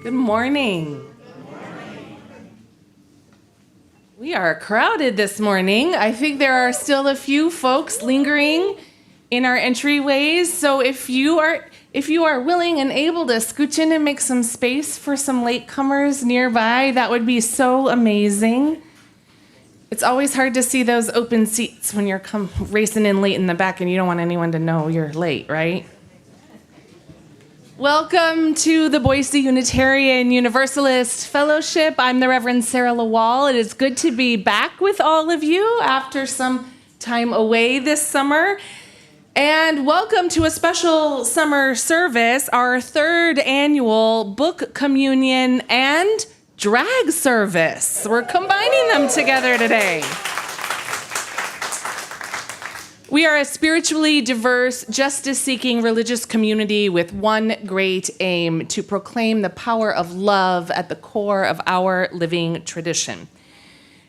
Good morning. We are crowded this morning. I think there are still a few folks lingering in our entryways. So if you are willing and able to scooch in and make some space for some latecomers nearby, that would be so amazing. It's always hard to see those open seats when you're racing in late in the back and you don't want anyone to know you're late, right? Welcome to the Boise Unitarian Universalist Fellowship. I'm the Reverend Sara LaWall. It is good to be back with all of you after some time away this summer. And welcome to a special summer service, our third annual book communion and drag service. We're combining them together today. We are a spiritually diverse, justice-seeking religious community with one great aim: to proclaim the power of love at the core of our living tradition.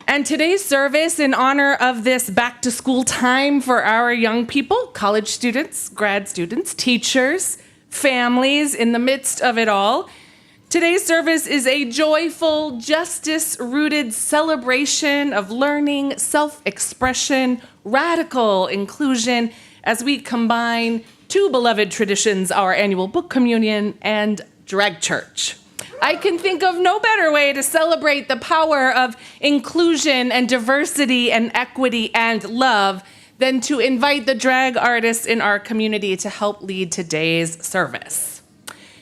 And today's service, in honor of this back-to-school time for our young people, college students, grad students, teachers, families, in the midst of it all, today's service is a joyful, justice-rooted celebration of learning, self-expression, radical inclusion, as we combine two beloved traditions, our annual book communion and drag church. I can think of no better way to celebrate the power of inclusion and diversity and equity and love than to invite the drag artists in our community to help lead today's service.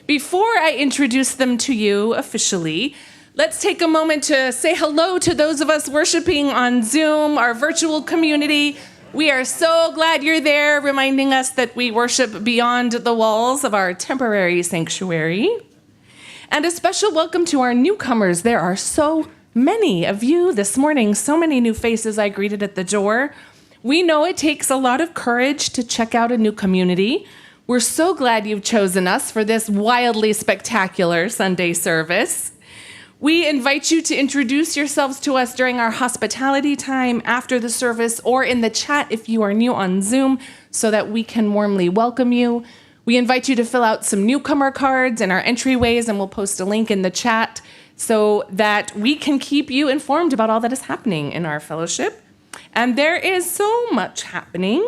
Before I introduce them to you officially, let's take a moment to say hello to those of us worshiping on Zoom, our virtual community. We are so glad you're there, reminding us that we worship beyond the walls of our temporary sanctuary. And a special welcome to our newcomers. There are so many of you this morning, so many new faces I greeted at the door. We know it takes a lot of courage to check out a new community. We're so glad you've chosen us for this wildly spectacular Sunday service. We invite you to introduce yourselves to us during our hospitality time after the service or in the chat if you are new on Zoom so that we can warmly welcome you. We invite you to fill out some newcomer cards in our entryways, and we'll post a link in the chat so that we can keep you informed about all that is happening in our fellowship. And there is so much happening.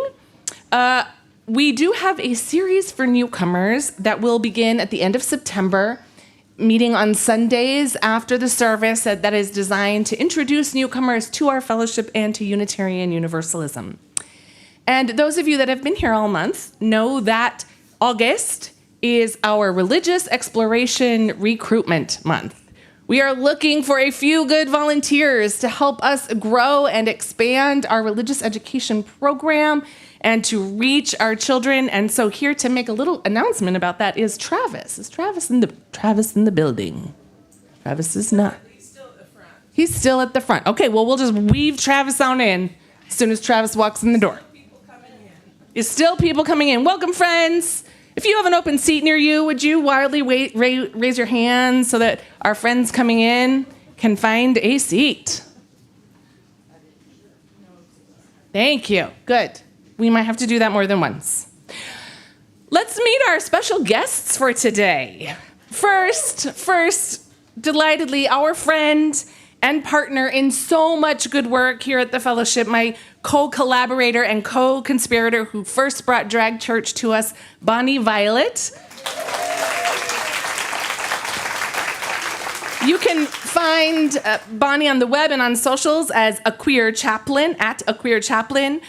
We do have a series for newcomers that will begin at the end of September, meeting on Sundays after the service, that is designed to introduce newcomers to our fellowship and to Unitarian Universalism. And those of you that have been here all month know that August is our Religious Exploration Recruitment Month. We are looking for a few good volunteers to help us grow and expand our religious education program and to reach our children. And so here to make a little announcement about that is Travis. Is Travis in the building? Travis is not. He's still at the front. He's still at the front. Okay, well, we'll just weave Travis on in as soon as Travis walks in the door. There's still people coming in. Welcome, friends. If you have an open seat near you, would you wildly raise your hand so that our friends coming in can find a seat? Thank you. Good. We might have to do that more than once. Let's meet our special guests for today. First, delightedly, our friend and partner in so much good work here at the Fellowship, my co-collaborator and co-conspirator who first brought drag church to us, Bonnie Violet. You can find Bonnie on the web and on socials as a queer chaplain, at a queer chaplain.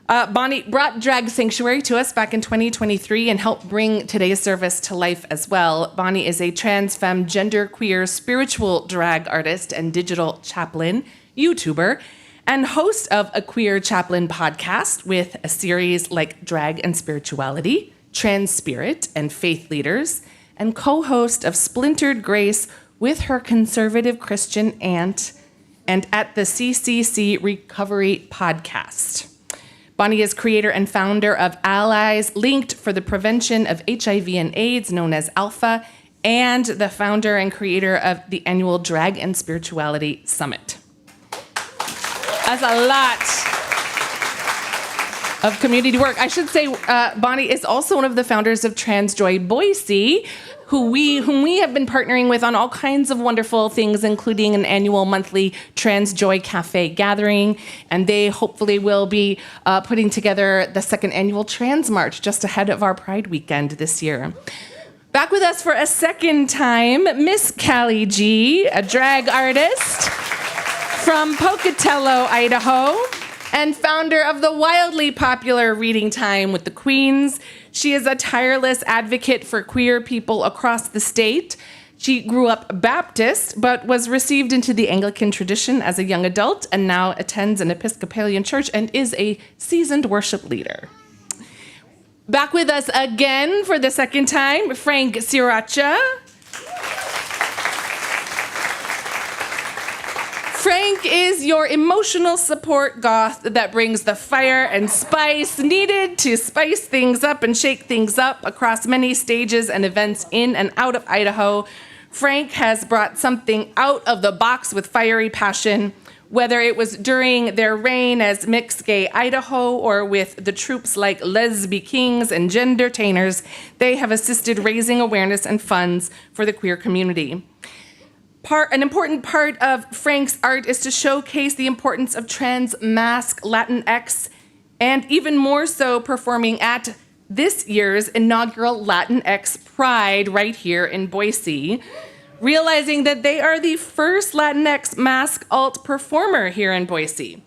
Bonnie brought Drag Sanctuary to us back in 2023 and helped bring today's service to life as well. Bonnie is a trans femme, genderqueer, spiritual drag artist and digital chaplain, YouTuber, and host of a Queer Chaplain podcast with a series like Drag and Spirituality, Trans Spirit, and Faith Leaders, and co-host of Splintered Grace with her conservative Christian aunt, and at the CCC Recovery podcast. Bonnie is creator and founder of Allies Linked for the Prevention of HIV and AIDS, known as Alpha, and the founder and creator of the annual Drag and Spirituality Summit. That's a lot. of community work. I should say Bonnie is also one of the founders of Trans Joy Boise, whom we have been partnering with on all kinds of wonderful things, including an annual monthly Trans Joy Cafe gathering. And they hopefully will be putting together the second annual Trans March just ahead of our Pride weekend this year. Back with us for a second time, Miss Cali Je, a drag artist from Pocatello, Idaho, and founder of the wildly popular Reading Time with the Queens. She is a tireless advocate for queer people across the state. She grew up Baptist, but was received into the Anglican tradition as a young adult and now attends an Episcopalian church and is a seasoned worship leader. Back with us again for the second time, Frank Sriracha. Frank is your emotional support goth that brings the fire and spice needed to spice things up and shake things up across many stages and events in and out of Idaho. Frank has brought something out of the box with fiery passion, whether it was during their reign as Mixed Gay Idaho or with the troops like Lesbi Kings and Gendertainers. They have assisted raising awareness and funds for the queer community. An important part of Frank's art is to showcase the importance of trans, masc, Latinx, and even more so performing at this year's inaugural Latinx Pride right here in Boise, realizing that they are the first Latinx masc alt performer here in Boise.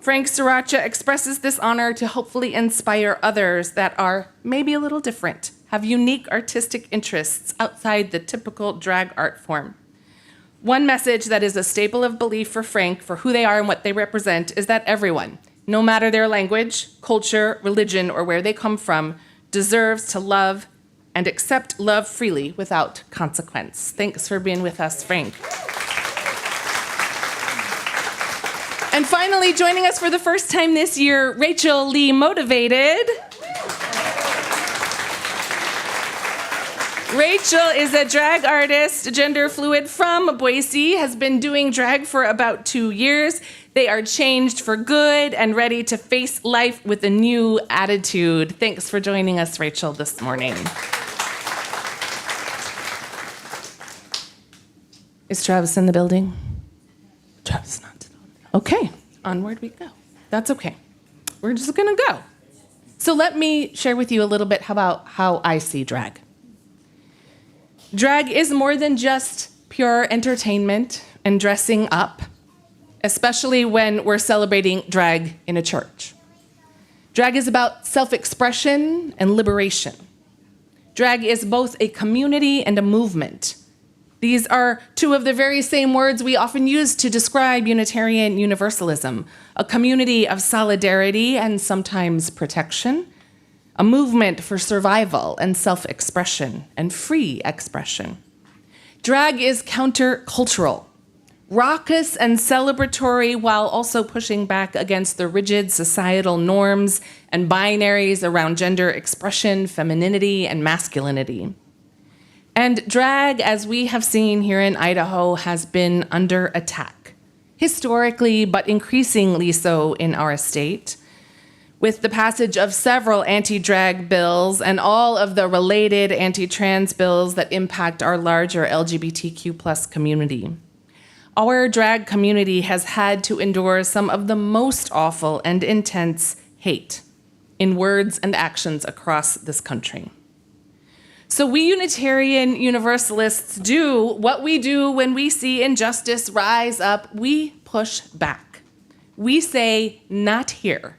Frank Sriracha expresses this honor to hopefully inspire others that are maybe a little different, have unique artistic interests outside the typical drag art form. One message that is a staple of belief for Frank, for who they are and what they represent, is that everyone, no matter their language, culture, religion, or where they come from, deserves to love and accept love freely without consequence. Thanks for being with us, Frank. And finally, joining us for the first time this year, Rachel Lee Motivated. Rachel is a drag artist, gender fluid from Boise, has been doing drag for about 2 years. They are changed for good and ready to face life with a new attitude. Thanks for joining us, Rachel, this morning. Is Travis in the building? Travis not. Okay, onward we go. That's okay. We're just gonna go. So let me share with you a little bit about how I see drag. Drag is more than just pure entertainment and dressing up, especially when we're celebrating drag in a church. Drag is about self-expression and liberation. Drag is both a community and a movement. These are two of the very same words we often use to describe Unitarian Universalism, a community of solidarity and sometimes protection, a movement for survival and self-expression and free expression. Drag is countercultural, raucous and celebratory while also pushing back against the rigid societal norms and binaries around gender expression, femininity, and masculinity. And drag, as we have seen here in Idaho, has been under attack, historically, but increasingly so in our state, with the passage of several anti-drag bills and all of the related anti-trans bills that impact our larger LGBTQ+ community. Our drag community has had to endure some of the most awful and intense hate in words and actions across this country. So we Unitarian Universalists do what we do when we see injustice rise up. We push back. We say, not here.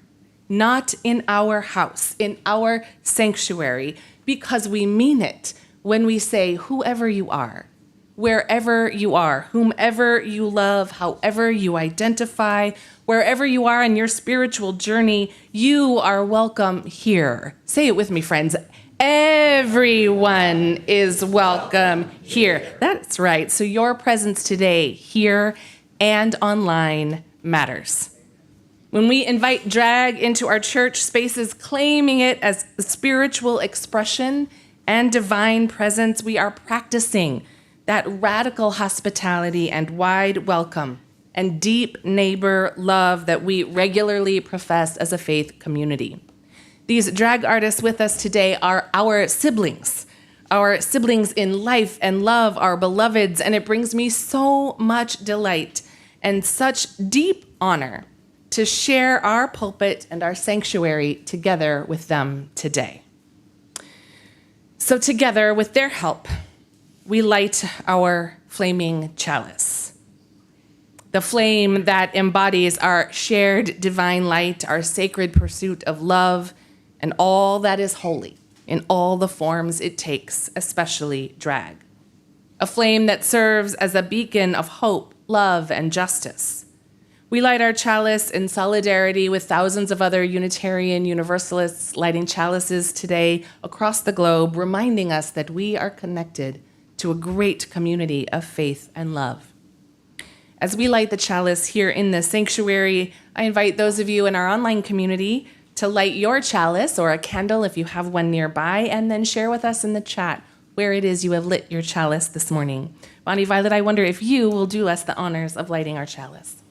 Not in our house, in our sanctuary, because we mean it when we say, whoever you are, wherever you are, whomever you love, however you identify, wherever you are in your spiritual journey, you are welcome here. Say it with me, friends. Everyone is welcome here. That's right. So your presence today, here and online, matters. When we invite drag into our church spaces, claiming it as spiritual expression and divine presence, we are practicing that radical hospitality and wide welcome and deep neighbor love that we regularly profess as a faith community. These drag artists with us today are our siblings in life and love, our beloveds, and it brings me so much delight and such deep honor to share our pulpit and our sanctuary together with them today. So together, with their help, we light our flaming chalice. The flame that embodies our shared divine light, our sacred pursuit of love, and all that is holy in all the forms it takes, especially drag. A flame that serves as a beacon of hope, love, and justice. We light our chalice in solidarity with thousands of other Unitarian Universalists lighting chalices today across the globe, reminding us that we are connected to a great community of faith and love. As we light the chalice here in the sanctuary, I invite those of you in our online community to light your chalice or a candle if you have one nearby, and then share with us in the chat where it is you have lit your chalice this morning. Bonnie Violet, I wonder if you will do us the honors of lighting our chalice.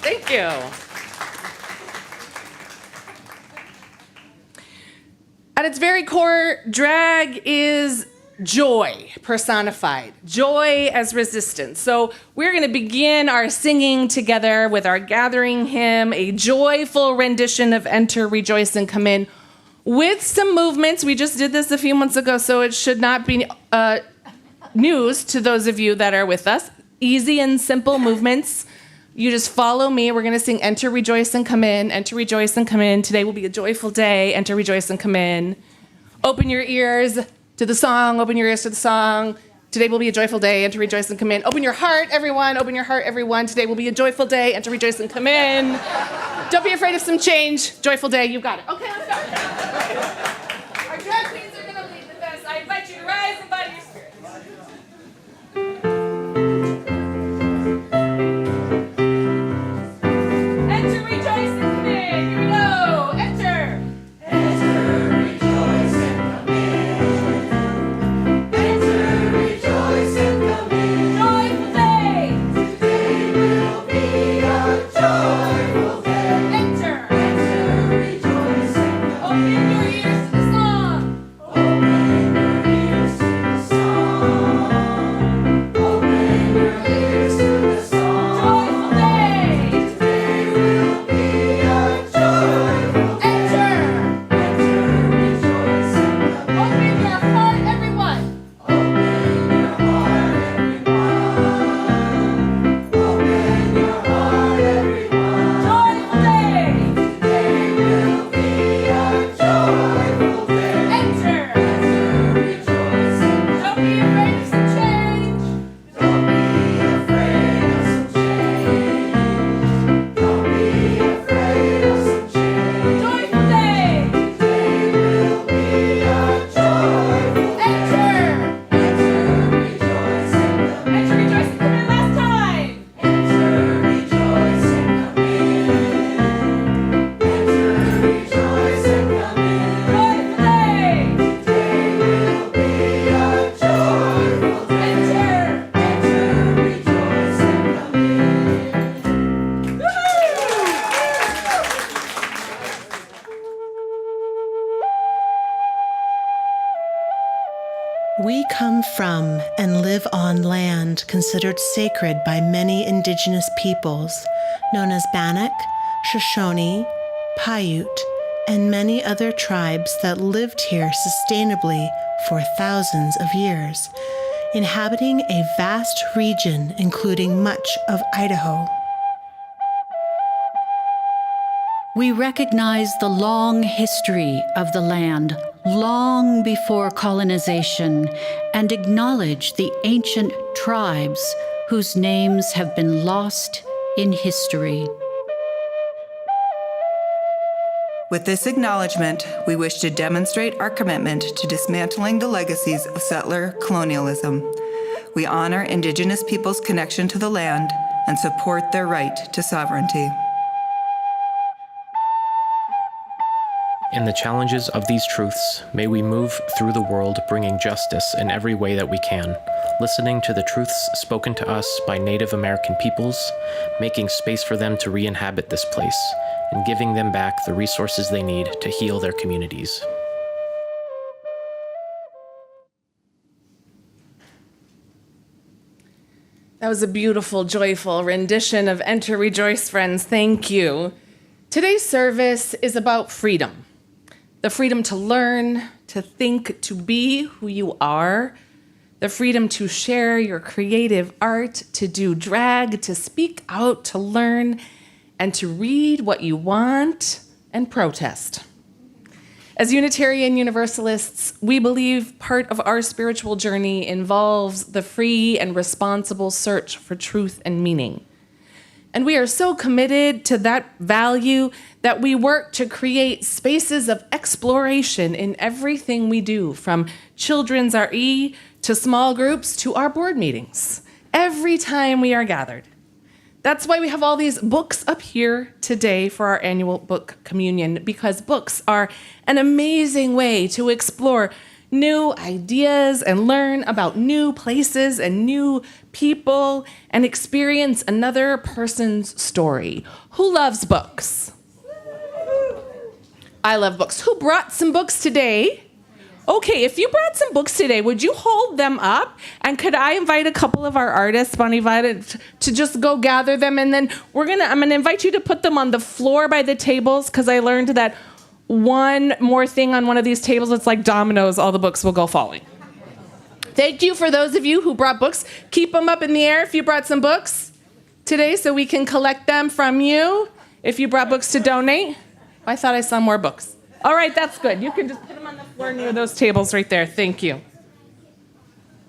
Thank you. At its very core, drag is joy personified, joy as resistance. So we're going to begin our singing together with our gathering hymn, a joyful rendition of Enter, Rejoice, and Come In, with some movements. We just did this a few months ago, so it should not be news to those of you that are with us. Easy and simple movements. You just follow me. We're going to sing Enter, Rejoice, and Come In. Enter, Rejoice, and Come In. Today will be a joyful day. Enter, Rejoice, and Come In. Open your ears to the song. Open your ears to the song. Today will be a joyful day. Enter, Rejoice, and Come In. Open your heart, everyone. Open your heart, everyone. Today will be a joyful day. Enter, Rejoice, and Come In. Don't be afraid of some change. Joyful day. You got it. Okay, let's go. Our drag queens are going to lead with us. I invite you to rise and body your spirit. We come from and live on land considered sacred by many indigenous peoples, known as Bannock, Shoshone, Paiute, and many other tribes that lived here sustainably for thousands of years, inhabiting a vast region including much of Idaho. We recognize the long history of the land, long before colonization, and acknowledge the ancient tribes whose names have been lost in history. With this acknowledgement, we wish to demonstrate our commitment to dismantling the legacies of settler colonialism. we honor Indigenous peoples' connection to the land and support their right to sovereignty. In the challenges of these truths, may we move through the world bringing justice in every way that we can, listening to the truths spoken to us by Native American peoples, making space for them to re-inhabit this place, and giving them back the resources they need to heal their communities. That was a beautiful, joyful rendition of Enter Rejoice, friends. Thank you. Today's service is about freedom. The freedom to learn, to think, to be who you are. The freedom to share your creative art, to do drag, to speak out, to learn, and to read what you want and protest. As Unitarian Universalists, we believe part of our spiritual journey involves the free and responsible search for truth and meaning. And we are so committed to that value that we work to create spaces of exploration in everything we do, from children's RE to small groups to our board meetings, every time we are gathered. That's why we have all these books up here today for our annual book communion, because books are an amazing way to explore new ideas and learn about new places and new people and experience another person's story. Who loves books? I love books. Who brought some books today? Okay, if you brought some books today, would you hold them up? And could I invite a couple of our artists, Bonnie, to just go gather them? And then I'm gonna invite you to put them on the floor by the tables, because I learned that one more thing on one of these tables, it's like dominoes, all the books will go falling. Thank you for those of you who brought books. Keep them up in the air if you brought some books today so we can collect them from you. If you brought books to donate. I thought I saw more books. All right, that's good. You can just put them on the floor near those tables right there. Thank you.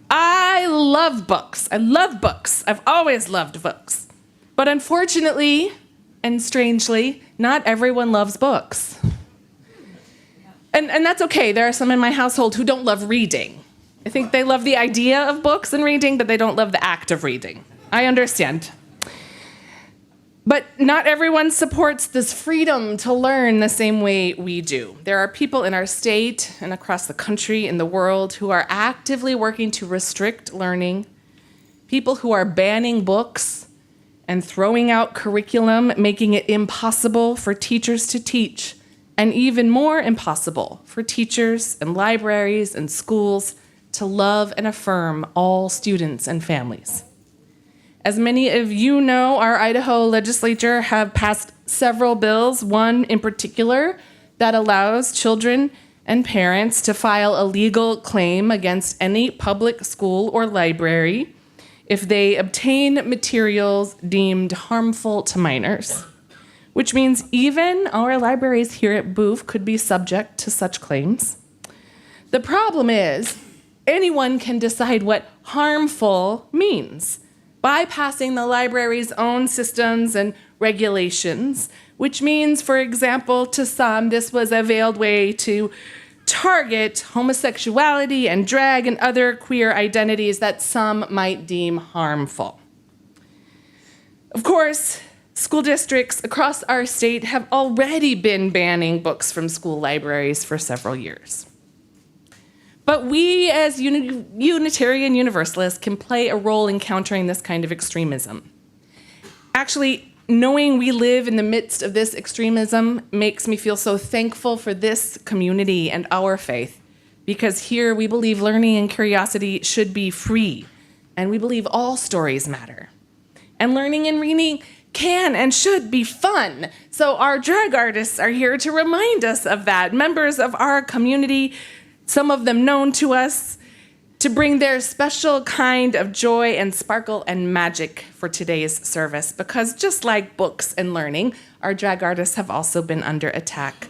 I love books. I love books. I've always loved books. But unfortunately, and strangely, not everyone loves books. And that's okay. There are some in my household who don't love reading. I think they love the idea of books and reading, but they don't love the act of reading. I understand. But not everyone supports this freedom to learn the same way we do. There are people in our state and across the country, in the world, who are actively working to restrict learning, people who are banning books and throwing out curriculum, making it impossible for teachers to teach, and even more impossible for teachers and libraries and schools to love and affirm all students and families. As many of you know, our Idaho legislature have passed several bills, one in particular that allows children and parents to file a legal claim against any public school or library if they obtain materials deemed harmful to minors, which means even our libraries here at Booth could be subject to such claims. The problem is, anyone can decide what harmful means, bypassing the library's own systems and regulations, which means, for example, to some, this was a veiled way to target homosexuality and drag and other queer identities that some might deem harmful. Of course, school districts across our state have already been banning books from school libraries for several years. But we, as Unitarian Universalists, can play a role in countering this kind of extremism. Actually, knowing we live in the midst of this extremism makes me feel so thankful for this community and our faith, because here we believe learning and curiosity should be free, and we believe all stories matter. And learning and reading can and should be fun. So our drag artists are here to remind us of that. Members of our community, some of them known to us, to bring their special kind of joy and sparkle and magic for today's service, because just like books and learning, our drag artists have also been under attack.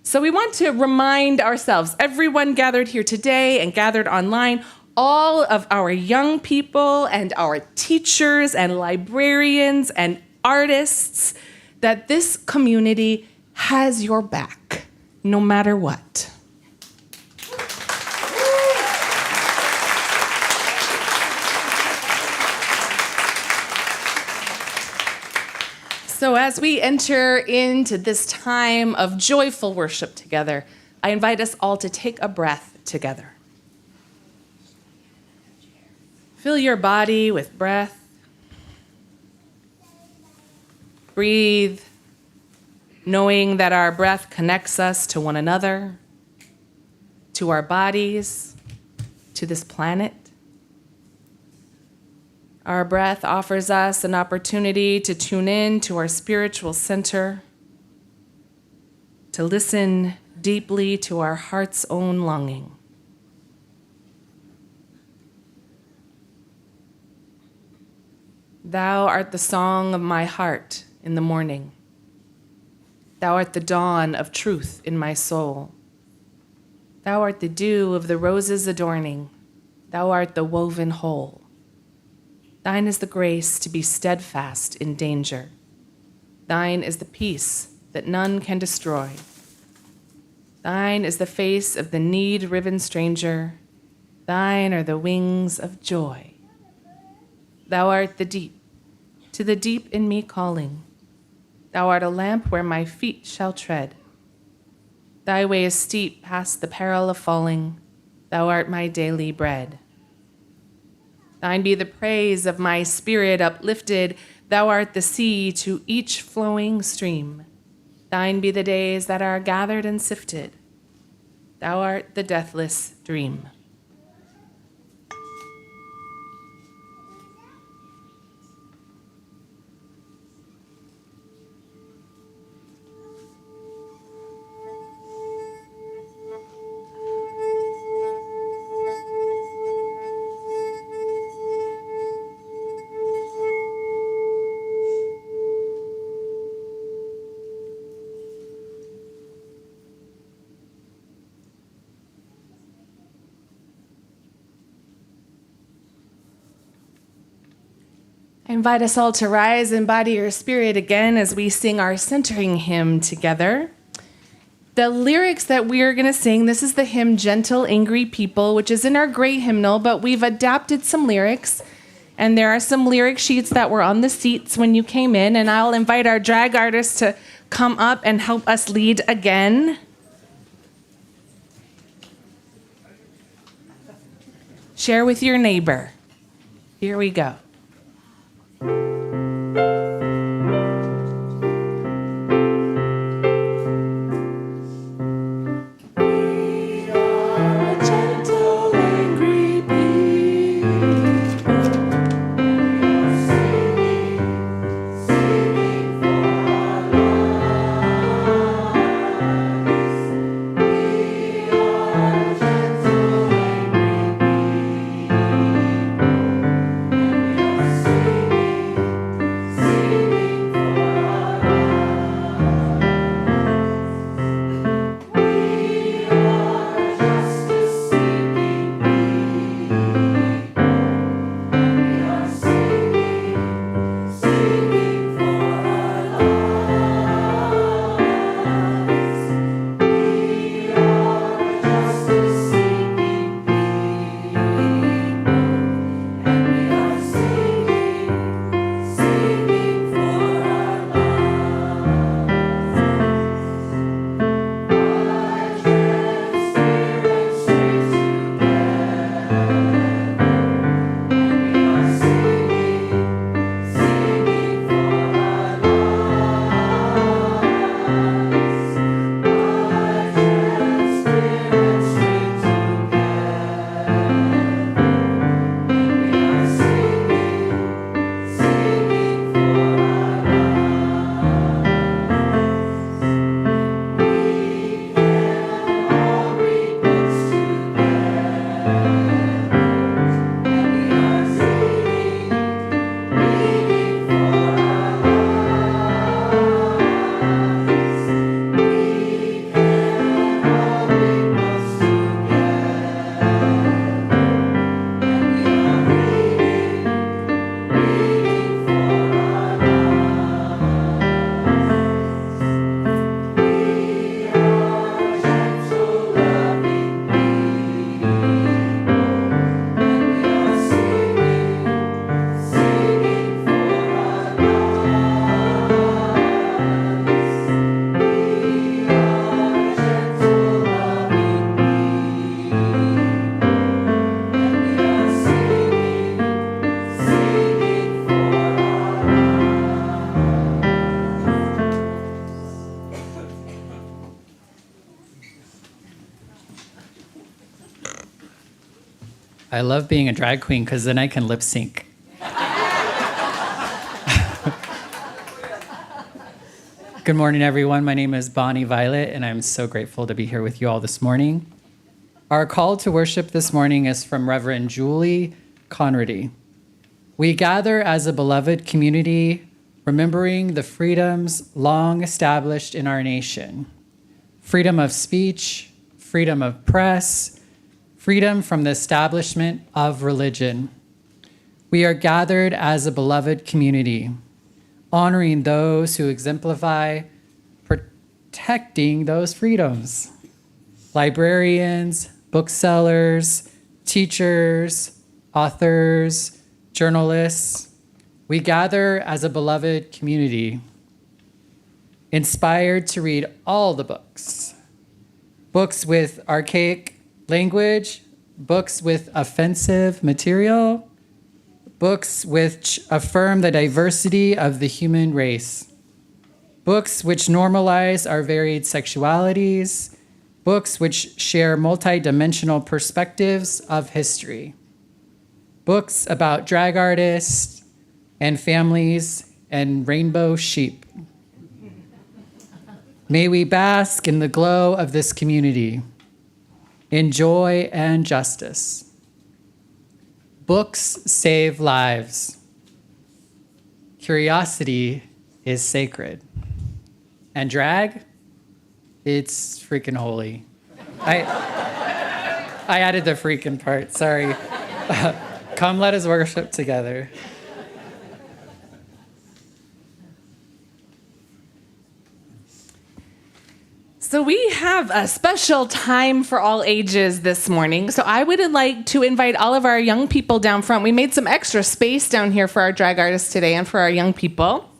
So we want to remind ourselves, everyone gathered here today and gathered online, all of our young people and our teachers and librarians and artists, that this community has your back, no matter what. So as we enter into this time of joyful worship together, I invite us all to take a breath together. Fill your body with breath. Breathe, knowing that our breath connects us to one another, to our bodies, to this planet. Our breath offers us an opportunity to tune in to our spiritual center, to listen deeply to our heart's own longing. Thou art the song of my heart in the morning. Thou art the dawn of truth in my soul. Thou art the dew of the roses adorning. Thou art the woven whole. Thine is the grace to be steadfast in danger. Thine is the peace that none can destroy. Thine is the face of the need-riven stranger. Thine are the wings of joy. Thou art the deep, to the deep in me calling. Thou art a lamp where my feet shall tread. Thy way is steep past the peril of falling. Thou art my daily bread. Thine be the praise of my spirit uplifted. Thou art the sea to each flowing stream. Thine be the days that are gathered and sifted. Thou art the deathless dream. I invite us all to rise and body your spirit again as we sing our centering hymn together. The lyrics that we are going to sing, this is the hymn Gentle Angry People, which is in our great hymnal, but we've adapted some lyrics. And there are some lyric sheets that were on the seats when you came in, and I'll invite our drag artists to come up and help us lead again. Share with your neighbor. Here we go. I love being a drag queen because then I can lip sync. Good morning, everyone. My name is Bonnie Violet, and I'm so grateful to be here with you all this morning. Our call to worship this morning is from Reverend Julie Conrady. We gather as a beloved community, remembering the freedoms long established in our nation. Freedom of speech, freedom of press, freedom from the establishment of religion. We are gathered as a beloved community, honoring those who exemplify protecting those freedoms. Librarians, booksellers, teachers, authors, journalists. We gather as a beloved community, inspired to read all the books. Books with archaic language, books with offensive material, books which affirm the diversity of the human race, books which normalize our varied sexualities, books which share multidimensional perspectives of history, books about drag artists and families and rainbow sheep. May we bask in the glow of this community, in joy and justice. Books save lives. Curiosity is sacred. And drag, it's freaking holy. I added the freaking part, sorry. Come, let us worship together. So we have a special time for all ages this morning. So I would like to invite all of our young people down front. We made some extra space down here for our drag artists today and for our young people.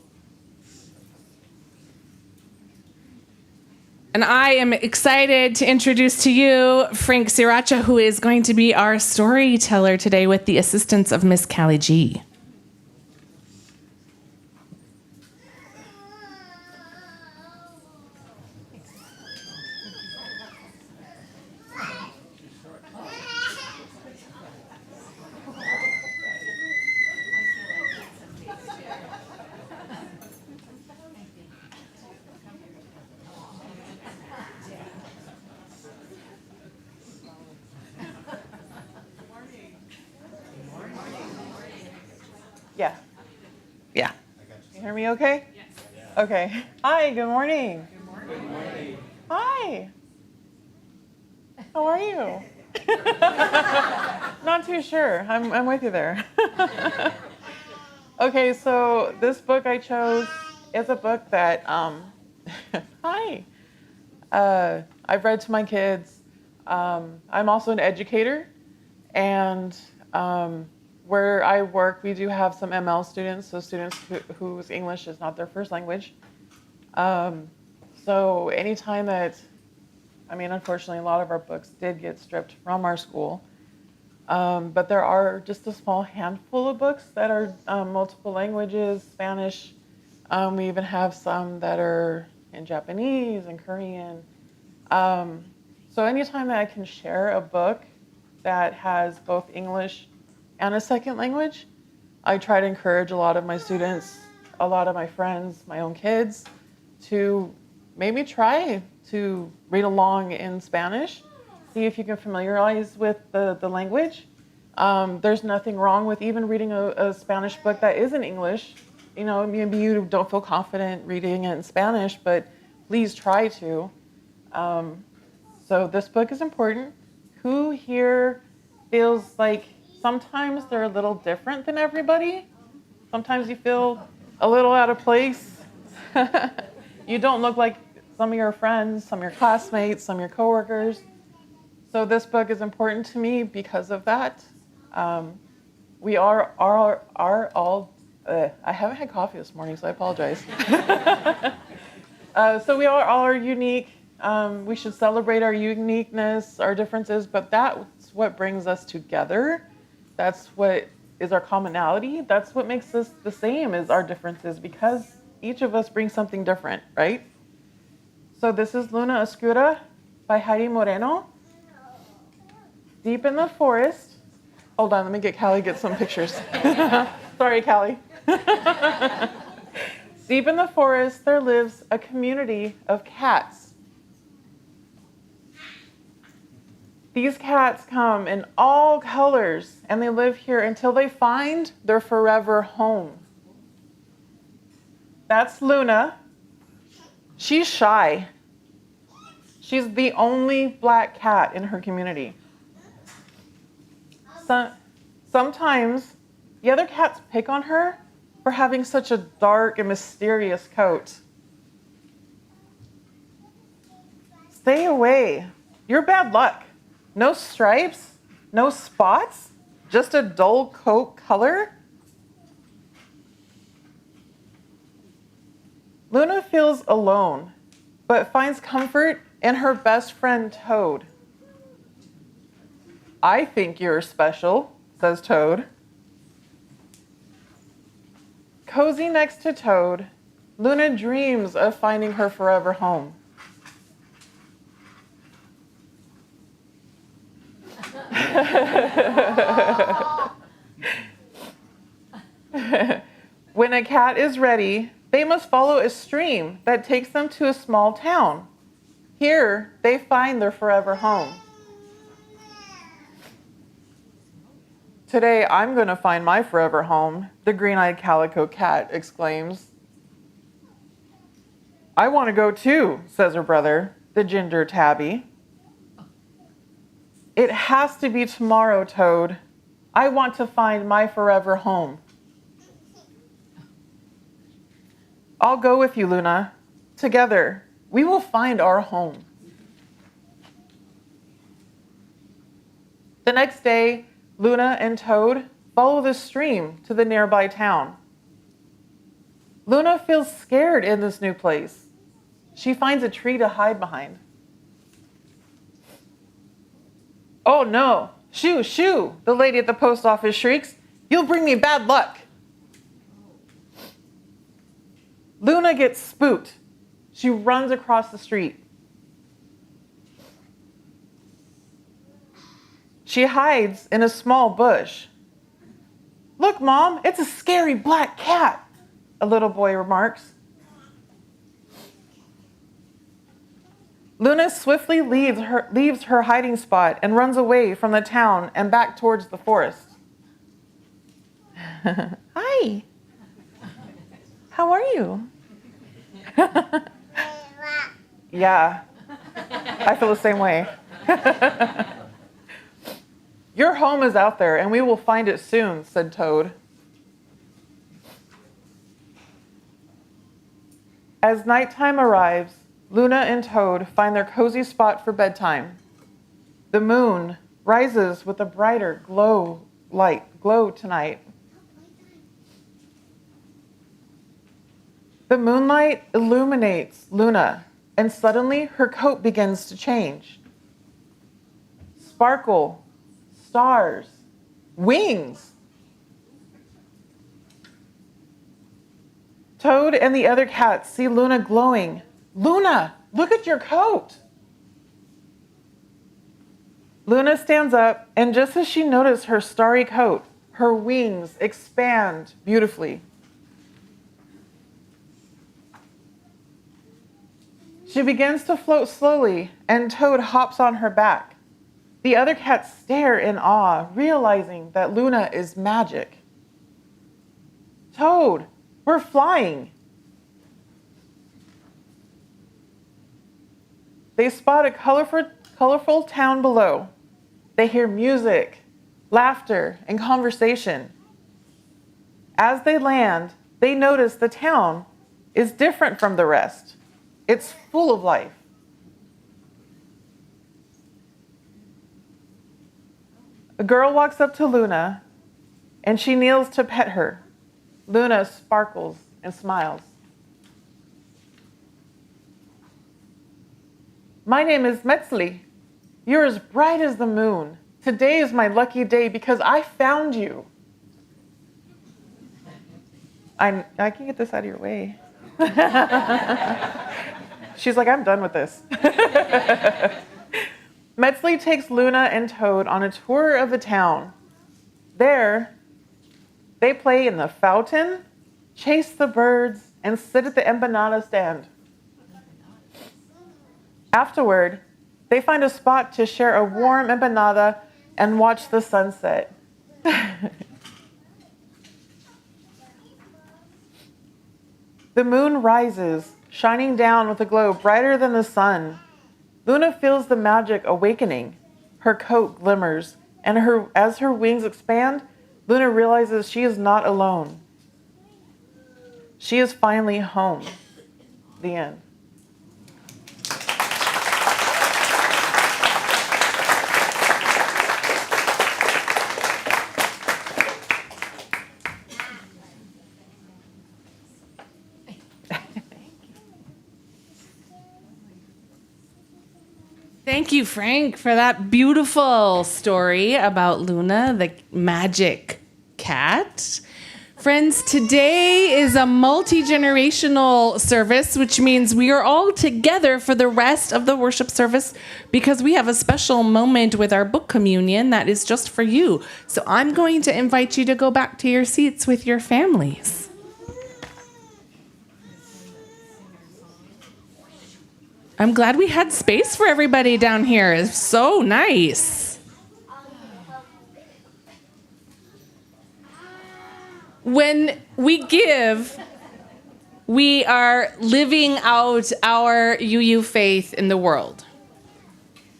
And I am excited to introduce to you Frank Sriracha, who is going to be our storyteller today with the assistance of Miss Cali Je. Yeah. You hear me okay? Yes. Okay. Hi, good morning. Good morning. Hi. How are you? Not too sure. I'm with you there. Okay, so this book I chose is a book that hi. I've read to my kids. I'm also an educator, and where I work, we do have some ML students, so students whose English is not their first language. So anytime that, unfortunately, a lot of our books did get stripped from our school, but there are just a small handful of books that are multiple languages, Spanish. We even have some that are in Japanese and Korean. So anytime that I can share a book that has both English and a second language, I try to encourage a lot of my students, a lot of my friends, my own kids, to maybe try to read along in Spanish, see if you can familiarize with the language. There's nothing wrong with even reading a Spanish book that is in English. Maybe you don't feel confident reading it in Spanish, but please try to. So this book is important. Who here feels like sometimes they're a little different than everybody? Sometimes you feel a little out of place. You don't look like some of your friends, some of your classmates, some of your coworkers. So this book is important to me because of that. We are all, I haven't had coffee this morning, so I apologize. So we all are unique. We should celebrate our uniqueness, our differences, but that's what brings us together. That's what is our commonality. That's what makes us the same as our differences, because each of us brings something different, right? So this is Luna Oscura by Heidi Moreno. Deep in the forest, Hold on, let me get Callie get some pictures. Sorry, Callie. Deep in the forest, there lives a community of cats. These cats come in all colors, and they live here until they find their forever home. That's Luna. She's shy. She's the only black cat in her community. Sometimes the other cats pick on her for having such a dark and mysterious coat. Stay away. You're bad luck. No stripes, no spots, just a dull coat color. Luna feels alone, but finds comfort in her best friend, Toad. I think you're special, says Toad. Cozy next to Toad, Luna dreams of finding her forever home. When a cat is ready, they must follow a stream that takes them to a small town. Here, they find their forever home. Today, I'm going to find my forever home, the green-eyed calico cat exclaims. I want to go too, says her brother, the ginger tabby. It has to be tomorrow, Toad. I want to find my forever home. I'll go with you, Luna. Together, we will find our home. The next day, Luna and Toad follow the stream to the nearby town. Luna feels scared in this new place. She finds a tree to hide behind. Oh no, shoo, shoo, the lady at the post office shrieks. You'll bring me bad luck. Luna gets spooked. She runs across the street. She hides in a small bush. Look, Mom, it's a scary black cat, a little boy remarks. Luna swiftly leaves her hiding spot and runs away from the town and back towards the forest. Hi. How are you? Yeah, I feel the same way. Your home is out there, and we will find it soon, said Toad. As nighttime arrives, Luna and Toad find their cozy spot for bedtime. The moon rises with a brighter glow tonight. The moonlight illuminates Luna, and suddenly her coat begins to change. Sparkle, stars, wings. Toad and the other cats see Luna glowing. Luna, look at your coat. Luna stands up, and just as she notices her starry coat, her wings expand beautifully. She begins to float slowly, and Toad hops on her back. The other cats stare in awe, realizing that Luna is magic. Toad, we're flying. They spot a colorful town below. They hear music, laughter, and conversation. As they land, they notice the town is different from the rest. It's full of life. A girl walks up to Luna, and she kneels to pet her. Luna sparkles and smiles. My name is Metzli. You're as bright as the moon. Today is my lucky day because I found you. I can get this out of your way. She's like, I'm done with this. Metzli takes Luna and Toad on a tour of the town. There, they play in the fountain, chase the birds, and sit at the empanada stand. Afterward, they find a spot to share a warm empanada and watch the sunset. The moon rises, shining down with a glow brighter than the sun. Luna feels the magic awakening. Her coat glimmers, and as her wings expand, Luna realizes she is not alone. She is finally home. The end. Thank you, Frank, for that beautiful story about Luna, the magic cat. Friends, today is a multi-generational service, which means we are all together for the rest of the worship service because we have a special moment with our book communion that is just for you. So I'm going to invite you to go back to your seats with your families. I'm glad we had space for everybody down here. It's so nice. When we give, we are living out our UU faith in the world.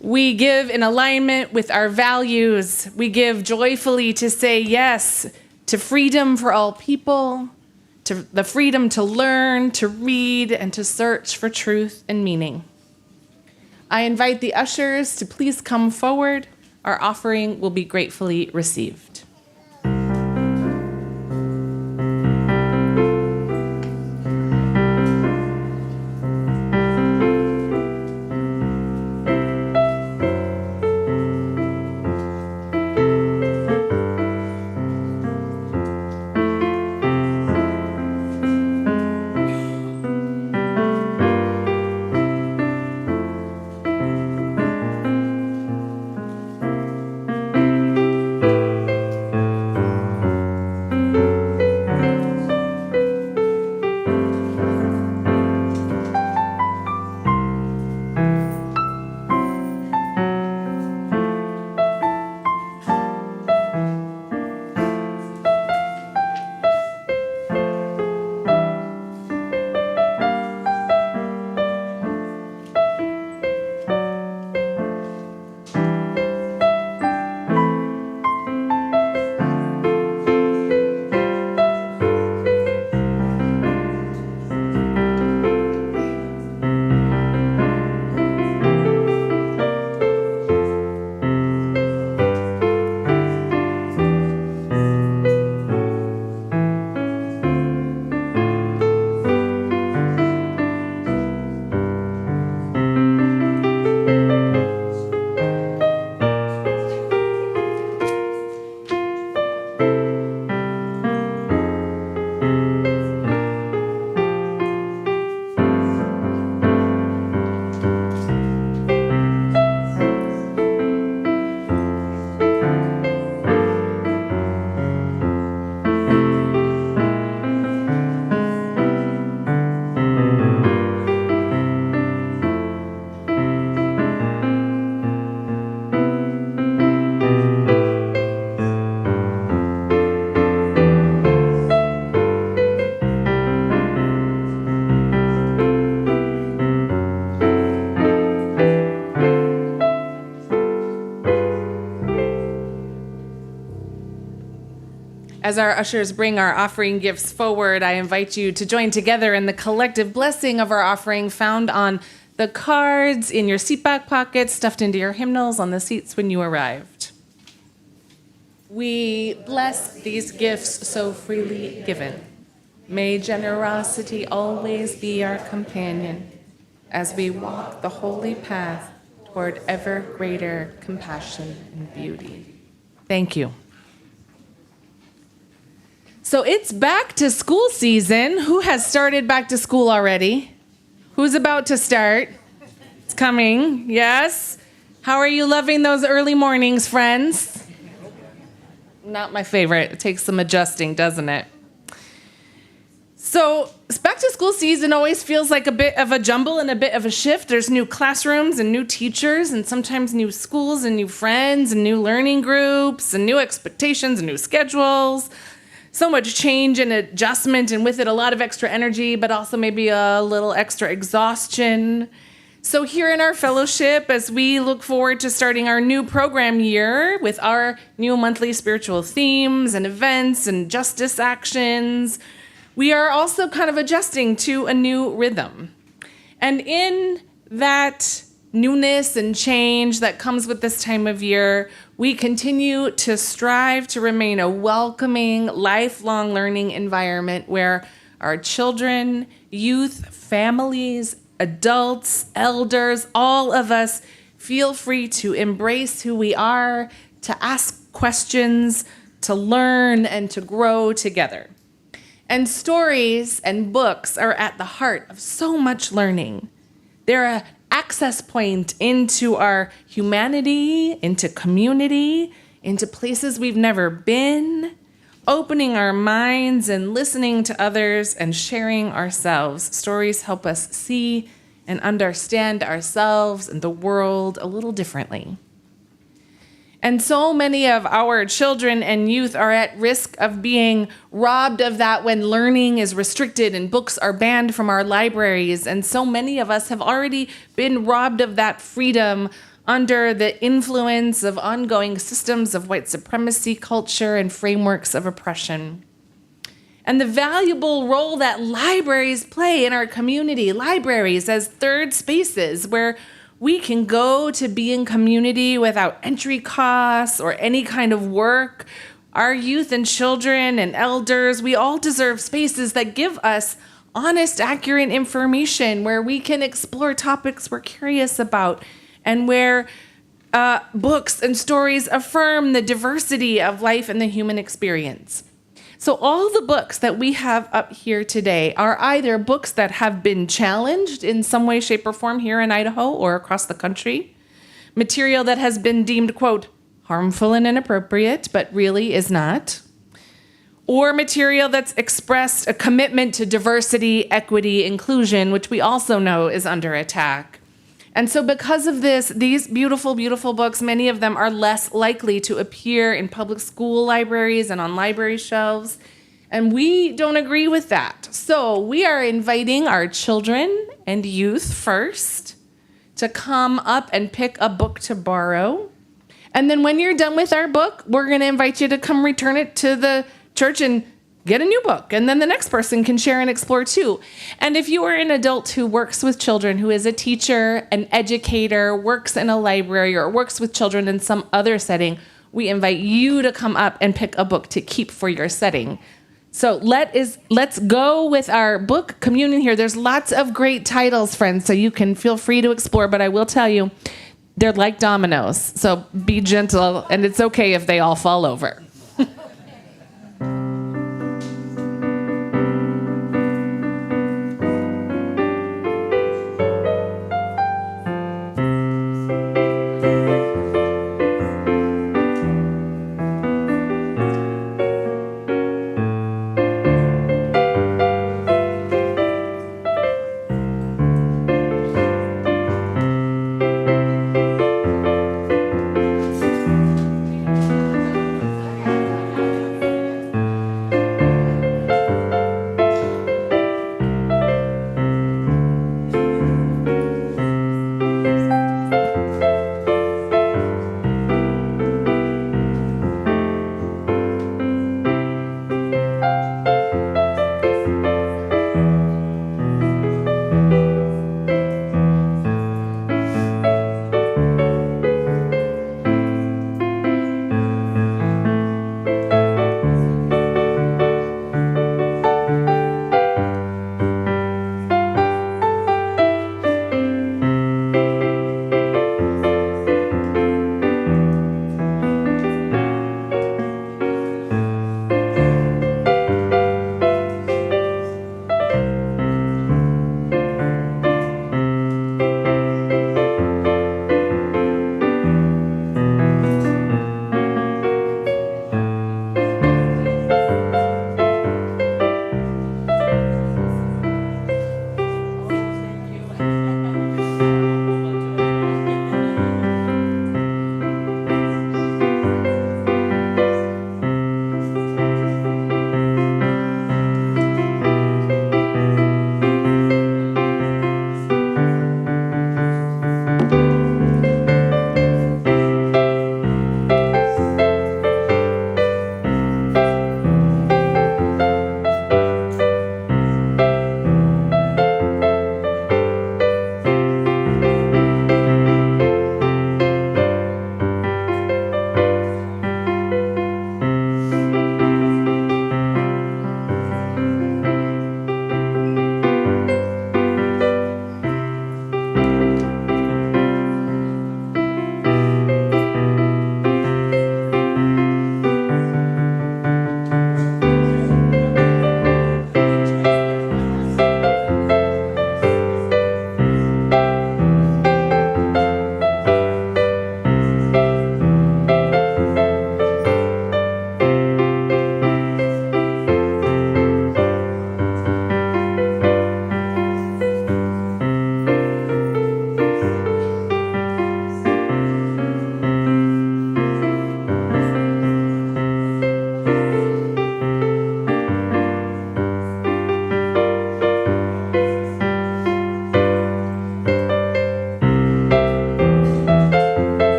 We give in alignment with our values. We give joyfully to say yes to freedom for all people, to the freedom to learn, to read, and to search for truth and meaning. I invite the ushers to please come forward. Our offering will be gratefully received. As our ushers bring our offering gifts forward, I invite you to join together in the collective blessing of our offering found on the cards, in your seat back pockets, stuffed into your hymnals on the seats when you arrived. We bless these gifts so freely given. May generosity always be our companion as we walk the holy path toward ever greater compassion and beauty. Thank you. So it's back to school season. Who has started back to school already? Who's about to start? It's coming, yes? How are you loving those early mornings, friends? Not my favorite. It takes some adjusting, doesn't it? So back to school season always feels like a bit of a jumble and a bit of a shift. There's new classrooms and new teachers and sometimes new schools and new friends and new learning groups and new expectations and new schedules. So much change and adjustment, and with it a lot of extra energy, but also maybe a little extra exhaustion. So here in our fellowship, as we look forward to starting our new program year with our new monthly spiritual themes and events and justice actions, we are also kind of adjusting to a new rhythm. And in that newness and change that comes with this time of year, we continue to strive to remain a welcoming, lifelong learning environment where our children, youth, families, adults, elders, all of us feel free to embrace who we are, to ask questions, to learn, and to grow together. And stories and books are at the heart of so much learning. They're an access point into our humanity, into community, into places we've never been, opening our minds and listening to others and sharing ourselves. Stories help us see and understand ourselves and the world a little differently. And so many of our children and youth are at risk of being robbed of that when learning is restricted and books are banned from our libraries. And so many of us have already been robbed of that freedom under the influence of ongoing systems of white supremacy culture and frameworks of oppression. And the valuable role that libraries play in our community, libraries as third spaces where we can go to be in community without entry costs or any kind of work. Our youth and children and elders, we all deserve spaces that give us honest, accurate information where we can explore topics we're curious about and where books and stories affirm the diversity of life and the human experience. So all the books that we have up here today are either books that have been challenged in some way, shape, or form here in Idaho or across the country, material that has been deemed, quote, harmful and inappropriate, but really is not, or material that's expressed a commitment to diversity, equity, inclusion, which we also know is under attack. And so because of this, these beautiful, beautiful books, many of them are less likely to appear in public school libraries and on library shelves. And we don't agree with that. So we are inviting our children and youth first to come up and pick a book to borrow. And then when you're done with our book, we're going to invite you to come return it to the church and get a new book. And then the next person can share and explore too. And if you are an adult who works with children, who is a teacher, an educator, works in a library, or works with children in some other setting, we invite you to come up and pick a book to keep for your setting. So let's go with our book communion here. There's lots of great titles, friends, so you can feel free to explore. But I will tell you, they're like dominoes. So be gentle, and it's okay if they all fall over.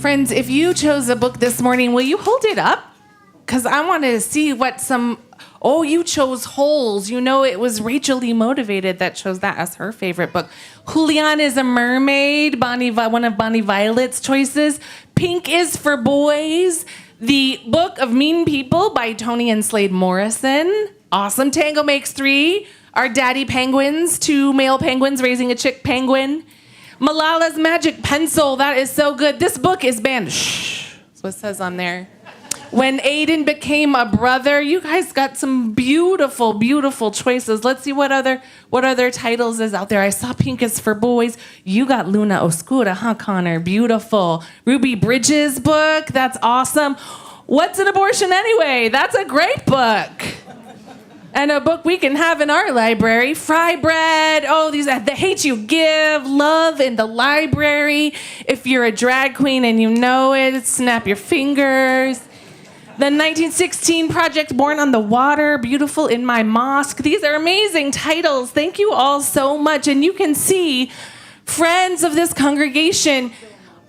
Friends, if you chose a book this morning, will you hold it up? Because I want to see what some... Oh, you chose Holes. You know it was Rachel Lee Motivated that chose that as her favorite book. Julian is a Mermaid, one of Bonnie Violet's choices. Pink is for Boys. The Book of Mean People by Tony and Slade Morrison. Awesome. Tango Makes Three. Our Daddy Penguins, 2 male penguins raising a chick penguin. Malala's Magic Pencil. That is so good. This book is banned. Shh. That's what it says on there. When Aiden Became a Brother. You guys got some beautiful, beautiful choices. Let's see what other titles is out there. I saw Pink is for Boys. You got Luna Oscura, huh, Connor? Beautiful. Ruby Bridges' book. That's awesome. What's an Abortion Anyway? That's a great book. And a book we can have in our library. Fry Bread. Oh, these The Hate You Give. Love in the Library. If you're a drag queen and you know it, snap your fingers. The 1916 Project Born on the Water, Beautiful in My Mosque. These are amazing titles. Thank you all so much. And you can see, friends of this congregation,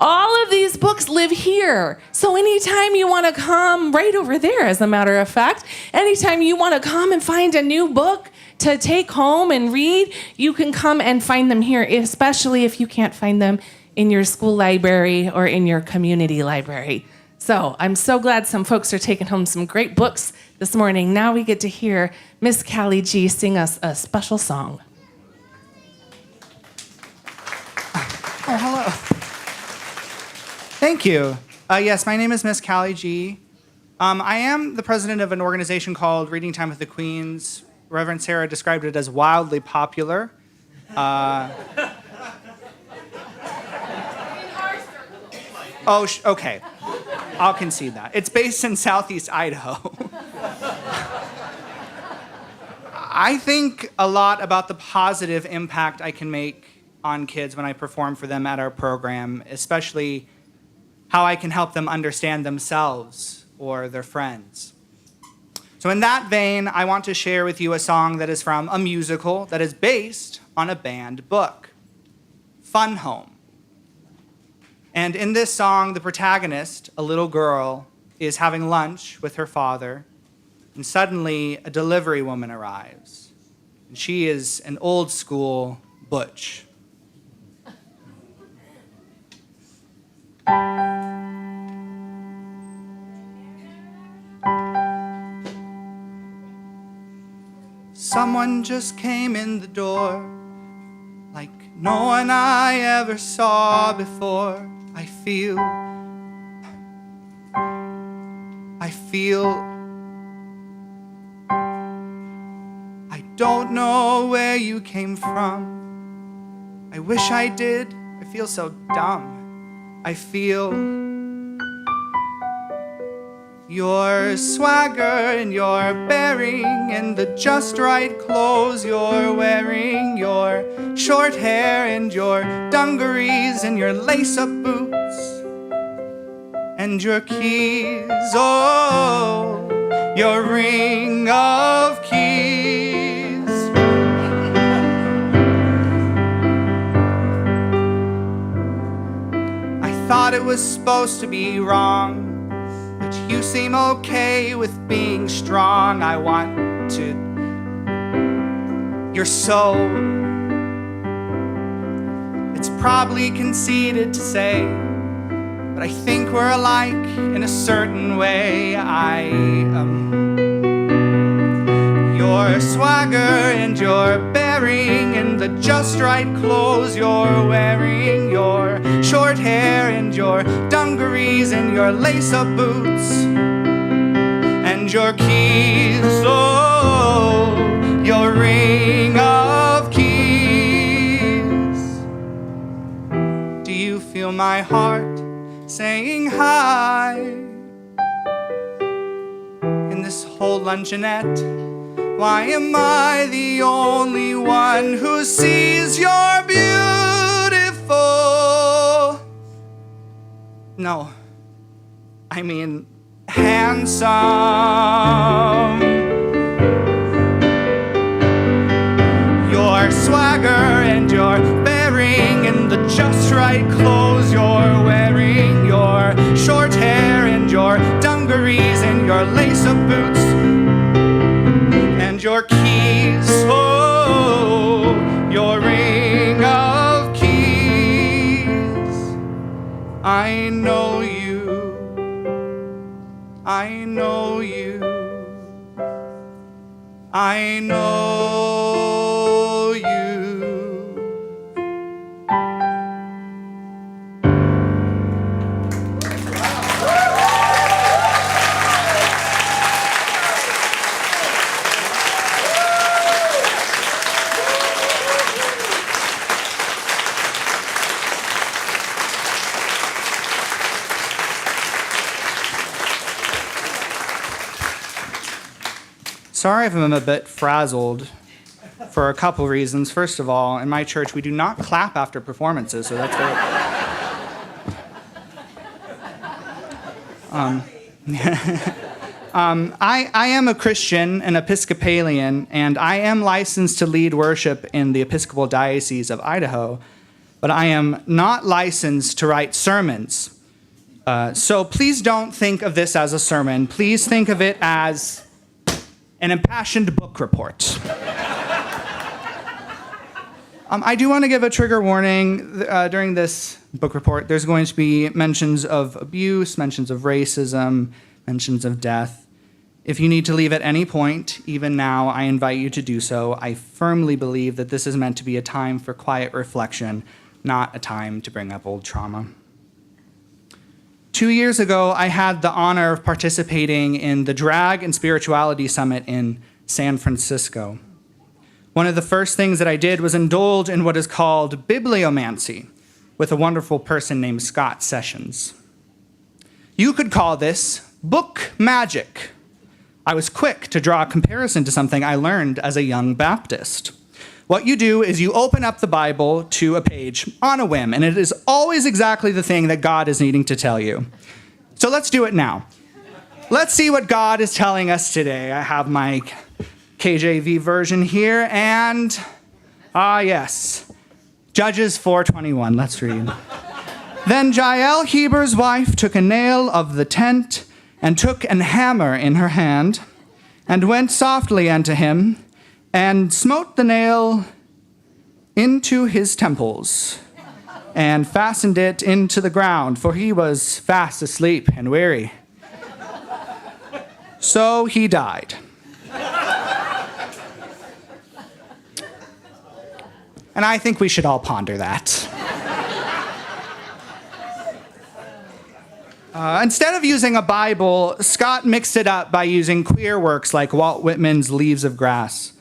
all of these books live here. So anytime you want to come, right over there, as a matter of fact, anytime you want to come and find a new book to take home and read, you can come and find them here, especially if you can't find them in your school library or in your community library. So I'm so glad some folks are taking home some great books this morning. Now we get to hear Miss Cali Je sing us a special song. Oh, hello. Thank you. Yes, my name is Miss Carrie Je. I am the president of an organization called Reading Time with the Queens. Reverend Sarah described it as wildly popular. Okay. I'll concede that. It's based in Southeast Idaho. I think a lot about the positive impact I can make on kids when I perform for them at our program, especially how I can help them understand themselves or their friends. So in that vein, I want to share with you a song that is from a musical that is based on a banned book, Fun Home. And in this song, the protagonist, a little girl, is having lunch with her father, and suddenly a delivery woman arrives. And she is an old school butch. Someone just came in the door, like no one I ever saw before. I don't know where you came from. I wish I did. I feel so dumb. I feel your swagger and your bearing and the just right clothes you're wearing, your short hair and your dungarees and your lace-up boots and your keys, oh, your ring of keys. I thought it was supposed to be wrong, but you seem okay with being strong. I want to. You're so. It's probably conceited to say, but I think we're alike in a certain way. Your swagger and your bearing and the just right clothes you're wearing, your short hair and your dungarees and your lace-up boots and your keys, oh, your ring of keys. Do you feel my heart saying hi in this whole luncheonette? Why am I the only one who sees you're beautiful? No, I mean handsome. Your swagger and your bearing and the just right clothes you're wearing, your your short hair and your dungarees and your lace-up boots and your keys, oh, your ring of keys. I know you, I know you, I know you. Sorry if I'm a bit frazzled for a couple reasons. First of all, in my church, we do not clap after performances, so that's very... I am a Christian, an Episcopalian, and I am licensed to lead worship in the Episcopal Diocese of Idaho, but I am not licensed to write sermons. So please don't think of this as a sermon. Please think of it as an impassioned book report. I do want to give a trigger warning. During this book report, there's going to be mentions of abuse, mentions of racism, mentions of death. If you need to leave at any point, even now, I invite you to do so. I firmly believe that this is meant to be a time for quiet reflection, not a time to bring up old trauma. 2 years ago, I had the honor of participating in the Drag and Spirituality Summit in San Francisco. One of the first things that I did was indulge in what is called bibliomancy with a wonderful person named Scott Sessions. You could call this book magic. I was quick to draw a comparison to something I learned as a young Baptist. What you do is you open up the Bible to a page on a whim, and it is always exactly the thing that God is needing to tell you. So let's do it now. Let's see what God is telling us today. I have my KJV version here, and yes, Judges 4:21. Let's read. Then Jael, Heber's wife, took a nail of the tent and took an hammer in her hand and went softly unto him and smote the nail into his temples, and fastened it into the ground, for he was fast asleep and weary. So he died. And I think we should all ponder that. Instead of using a Bible, Scott mixed it up by using queer works like Walt Whitman's Leaves of Grass.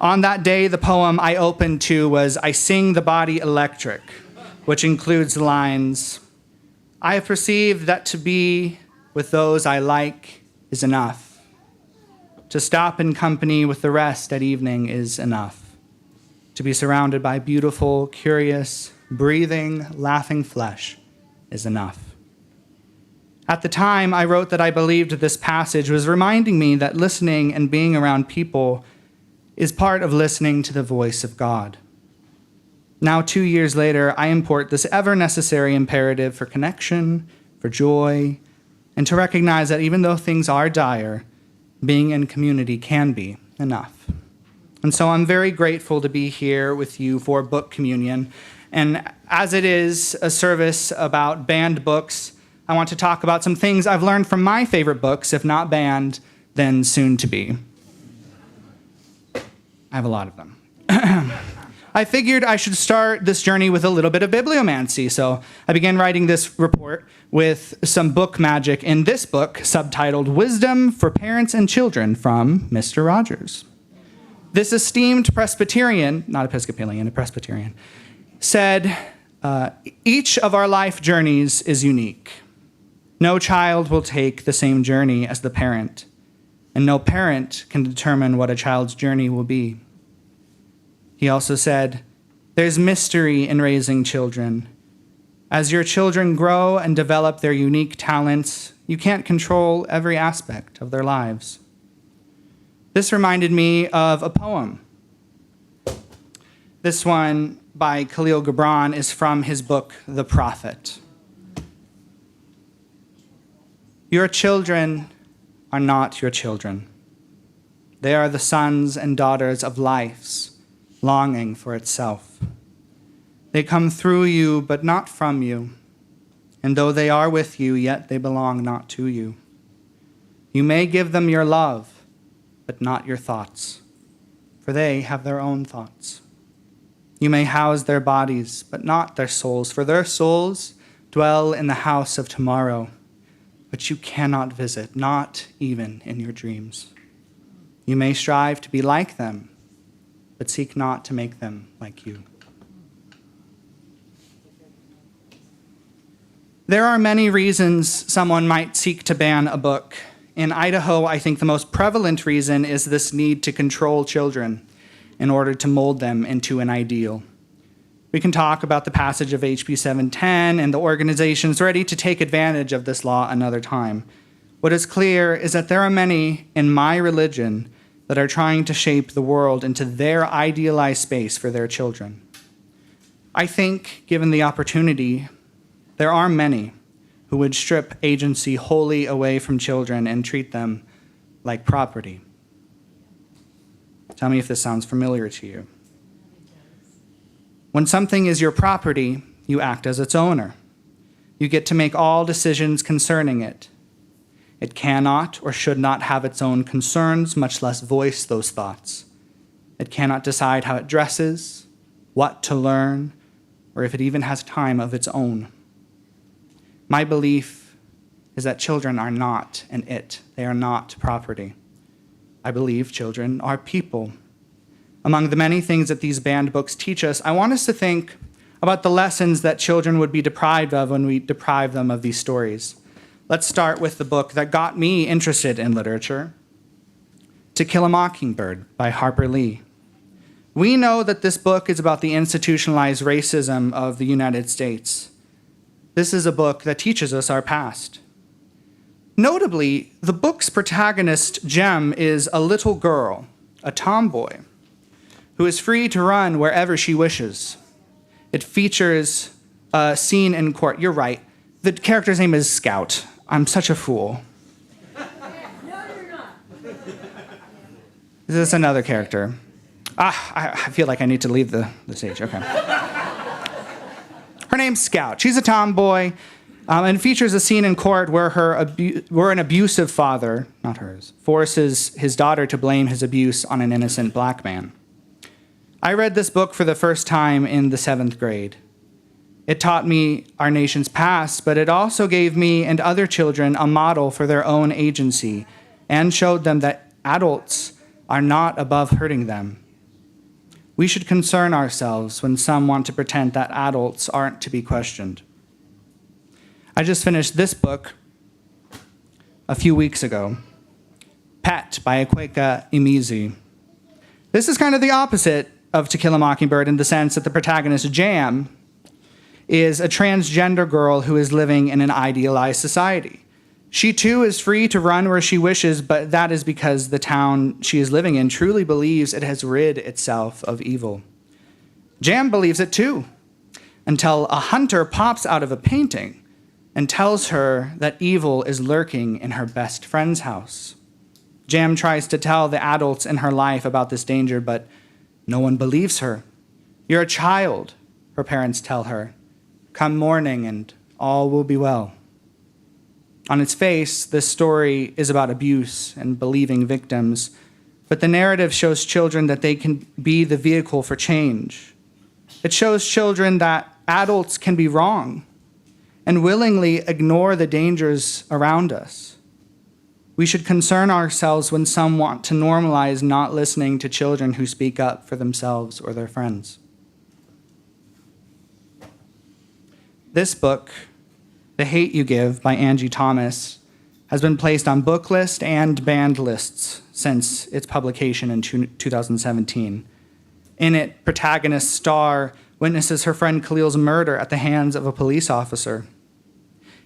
On that day, the poem I opened to was I Sing the Body Electric, which includes the lines, I have perceived that to be with those I like is enough. To stop in company with the rest at evening is enough. To be surrounded by beautiful, curious, breathing, laughing flesh is enough. At the time, I wrote that I believed this passage was reminding me that listening and being around people is part of listening to the voice of God. Now, 2 years later, I import this ever-necessary imperative for connection, for joy, and to recognize that even though things are dire, being in community can be enough. And so I'm very grateful to be here with you for Book Communion. And as it is a service about banned books, I want to talk about some things I've learned from my favorite books, if not banned, then soon to be. I have a lot of them. I figured I should start this journey with a little bit of bibliomancy, so I began writing this report with some book magic in this book, subtitled Wisdom for Parents and Children from Mr. Rogers. This esteemed Presbyterian, not Episcopalian, a Presbyterian, said, each of our life journeys is unique. No child will take the same journey as the parent, and no parent can determine what a child's journey will be. He also said, there's mystery in raising children. As your children grow and develop their unique talents, you can't control every aspect of their lives. This reminded me of a poem. This one by Khalil Gibran is from his book, The Prophet. Your children are not your children. They are the sons and daughters of life's longing for itself. They come through you, but not from you. And though they are with you, yet they belong not to you. You may give them your love, but not your thoughts, for they have their own thoughts. You may house their bodies, but not their souls, for their souls dwell in the house of tomorrow, but you cannot visit, not even in your dreams. You may strive to be like them, but seek not to make them like you. There are many reasons someone might seek to ban a book. In Idaho, I think the most prevalent reason is this need to control children in order to mold them into an ideal. We can talk about the passage of HB 710 and the organizations ready to take advantage of this law another time. What is clear is that there are many in my religion that are trying to shape the world into their idealized space for their children. I think, given the opportunity, there are many who would strip agency wholly away from children and treat them like property. Tell me if this sounds familiar to you. When something is your property, you act as its owner. You get to make all decisions concerning it. It cannot or should not have its own concerns, much less voice those thoughts. It cannot decide how it dresses, what to learn, or if it even has time of its own. My belief is that children are not an it. They are not property. I believe children are people. Among the many things that these banned books teach us, I want us to think about the lessons that children would be deprived of when we deprive them of these stories. Let's start with the book that got me interested in literature, To Kill a Mockingbird by Harper Lee. We know that this book is about the institutionalized racism of the United States. This is a book that teaches us our past. Notably, the book's protagonist, Jem, is a little girl, a tomboy, who is free to run wherever she wishes. It features a scene in court. You're right. The character's name is Scout. I'm such a fool. No, you're not. Is this another character? I feel like I need to leave the stage. Okay. Her name's Scout. She's a tomboy, and features a scene in court where an abusive father, not hers, forces his daughter to blame his abuse on an innocent black man. I read this book for the first time in the 7th grade. It taught me our nation's past, but it also gave me and other children a model for their own agency and showed them that adults are not above hurting them. We should concern ourselves when some want to pretend that adults aren't to be questioned. I just finished this book a few weeks ago, Pet by Akwaeke Emezi. This is kind of the opposite of To Kill a Mockingbird in the sense that the protagonist, Jam, is a transgender girl who is living in an idealized society. She too is free to run where she wishes, but that is because the town she is living in truly believes it has rid itself of evil. Jam believes it too, until a hunter pops out of a painting and tells her that evil is lurking in her best friend's house. Jam tries to tell the adults in her life about this danger, but no one believes her. You're a child, her parents tell her. Come morning and all will be well. On its face, this story is about abuse and believing victims, but the narrative shows children that they can be the vehicle for change. It shows children that adults can be wrong and willingly ignore the dangers around us. We should concern ourselves when some want to normalize not listening to children who speak up for themselves or their friends. This book, The Hate You Give by Angie Thomas, has been placed on book list and banned lists since its publication in 2017. In it, protagonist Star witnesses her friend Khalil's murder at the hands of a police officer.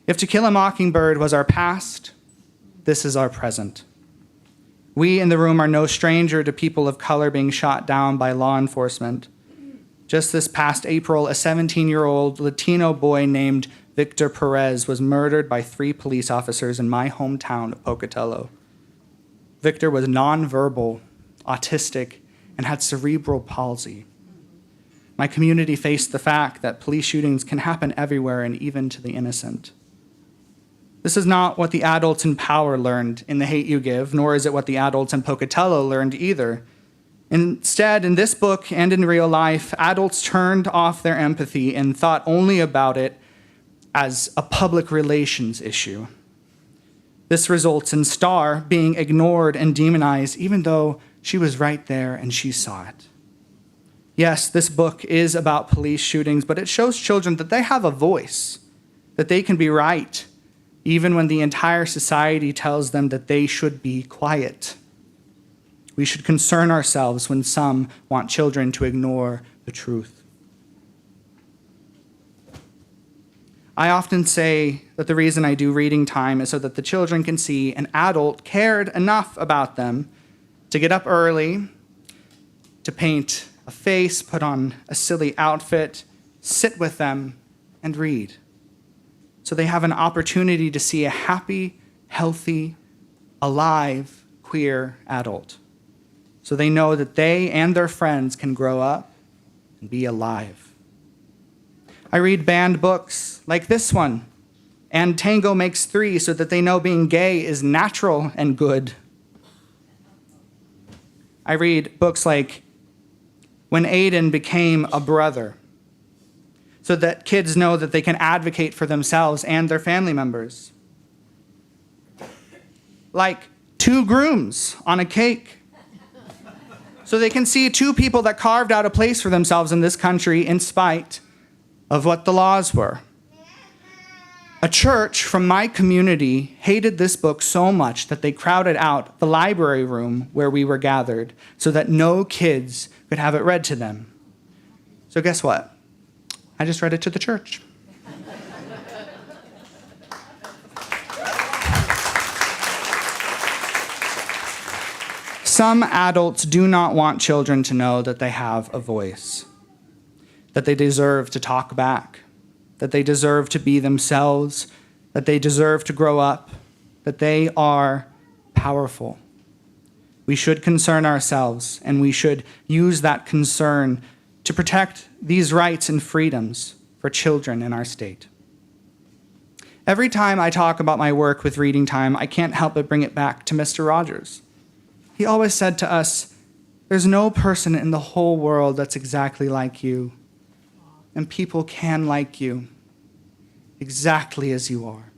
If To Kill a Mockingbird was our past, this is our present. We in the room are no stranger to people of color being shot down by law enforcement. Just this past April, a 17-year-old Latino boy named Victor Perez, was murdered by 3 police officers in my hometown of Pocatello. Victor was nonverbal, autistic, and had cerebral palsy. My community faced the fact that police shootings can happen everywhere and even to the innocent. This is not what the adults in power learned in The Hate U Give, nor is it what the adults in Pocatello learned either. Instead, in this book and in real life, adults turned off their empathy and thought only about it as a public relations issue. This results in Star being ignored and demonized, even though she was right there and she saw it. Yes, this book is about police shootings, but it shows children that they have a voice, that they can be right, even when the entire society tells them that they should be quiet. We should concern ourselves when some want children to ignore the truth. I often say that the reason I do reading time is so that the children can see an adult cared enough about them to get up early, to paint a face, put on a silly outfit, sit with them, and read. So they have an opportunity to see a happy, healthy, alive, queer adult. So they know that they and their friends can grow up and be alive. I read banned books like this one, And Tango Makes Three, so that they know being gay is natural and good. I read books like When Aiden Became a Brother, so that kids know that they can advocate for themselves and their family members. Like Two Grooms on a Cake, so they can see 2 people that carved out a place for themselves in this country in spite of what the laws were. A church from my community hated this book so much that they crowded out the library room where we were gathered so that no kids could have it read to them. So guess what? I just read it to the church. Some adults do not want children to know that they have a voice, that they deserve to talk back, that they deserve to be themselves, that they deserve to grow up, that they are powerful. We should concern ourselves, and we should use that concern to protect these rights and freedoms for children in our state. Every time I talk about my work with Reading Time, I can't help but bring it back to Mr. Rogers. He always said to us, "There's no person in the whole world that's exactly like you, and people can like you exactly as you are."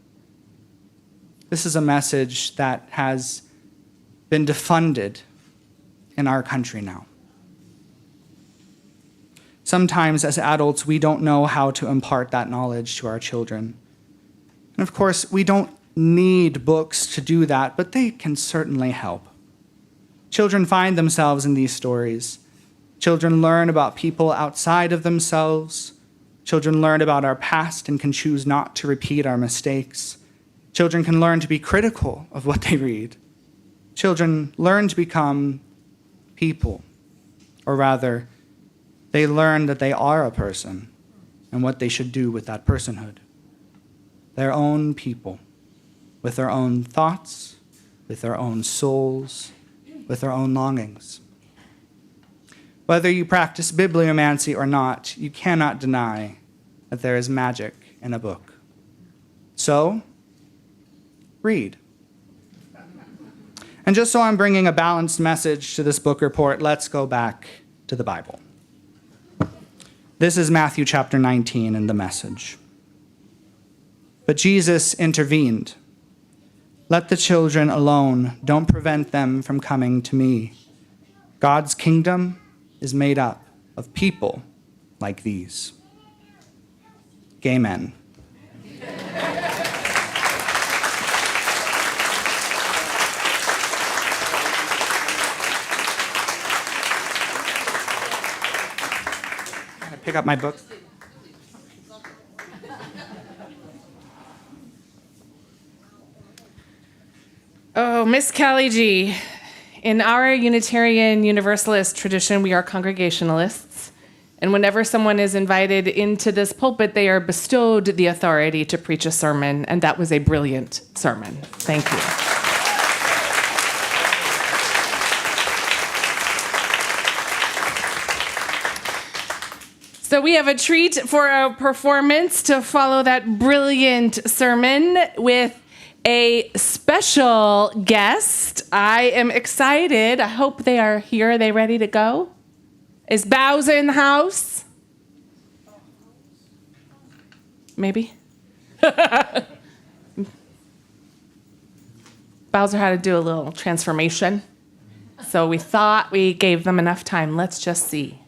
This is a message that has been defunded in our country now. Sometimes as adults, we don't know how to impart that knowledge to our children. And of course, we don't need books to do that, but they can certainly help. Children find themselves in these stories. Children learn about people outside of themselves. Children learn about our past and can choose not to repeat our mistakes. Children can learn to be critical of what they read. Children learn to become people, or rather, they learn that they are a person and what they should do with that personhood. Their own people, with their own thoughts, with their own souls, with their own longings. Whether you practice bibliomancy or not, you cannot deny that there is magic in a book. So, read. And just so I'm bringing a balanced message to this book report, let's go back to the Bible. This is Matthew chapter 19 in the Message. But Jesus intervened. "Let the children alone. Don't prevent them from coming to me. God's kingdom is made up of people like these." Gay men. I pick up my books. Oh, Miss Cali Je. In our Unitarian Universalist tradition, we are Congregationalists, And whenever someone is invited into this pulpit, they are bestowed the authority to preach a sermon, and that was a brilliant sermon. Thank you. So we have a treat for a performance to follow that brilliant sermon with a special guest. I am excited. I hope they are here. Are they ready to go? Is Bowser in the house? Maybe? Bowser had to do a little transformation. So we thought we gave them enough time. Let's just see.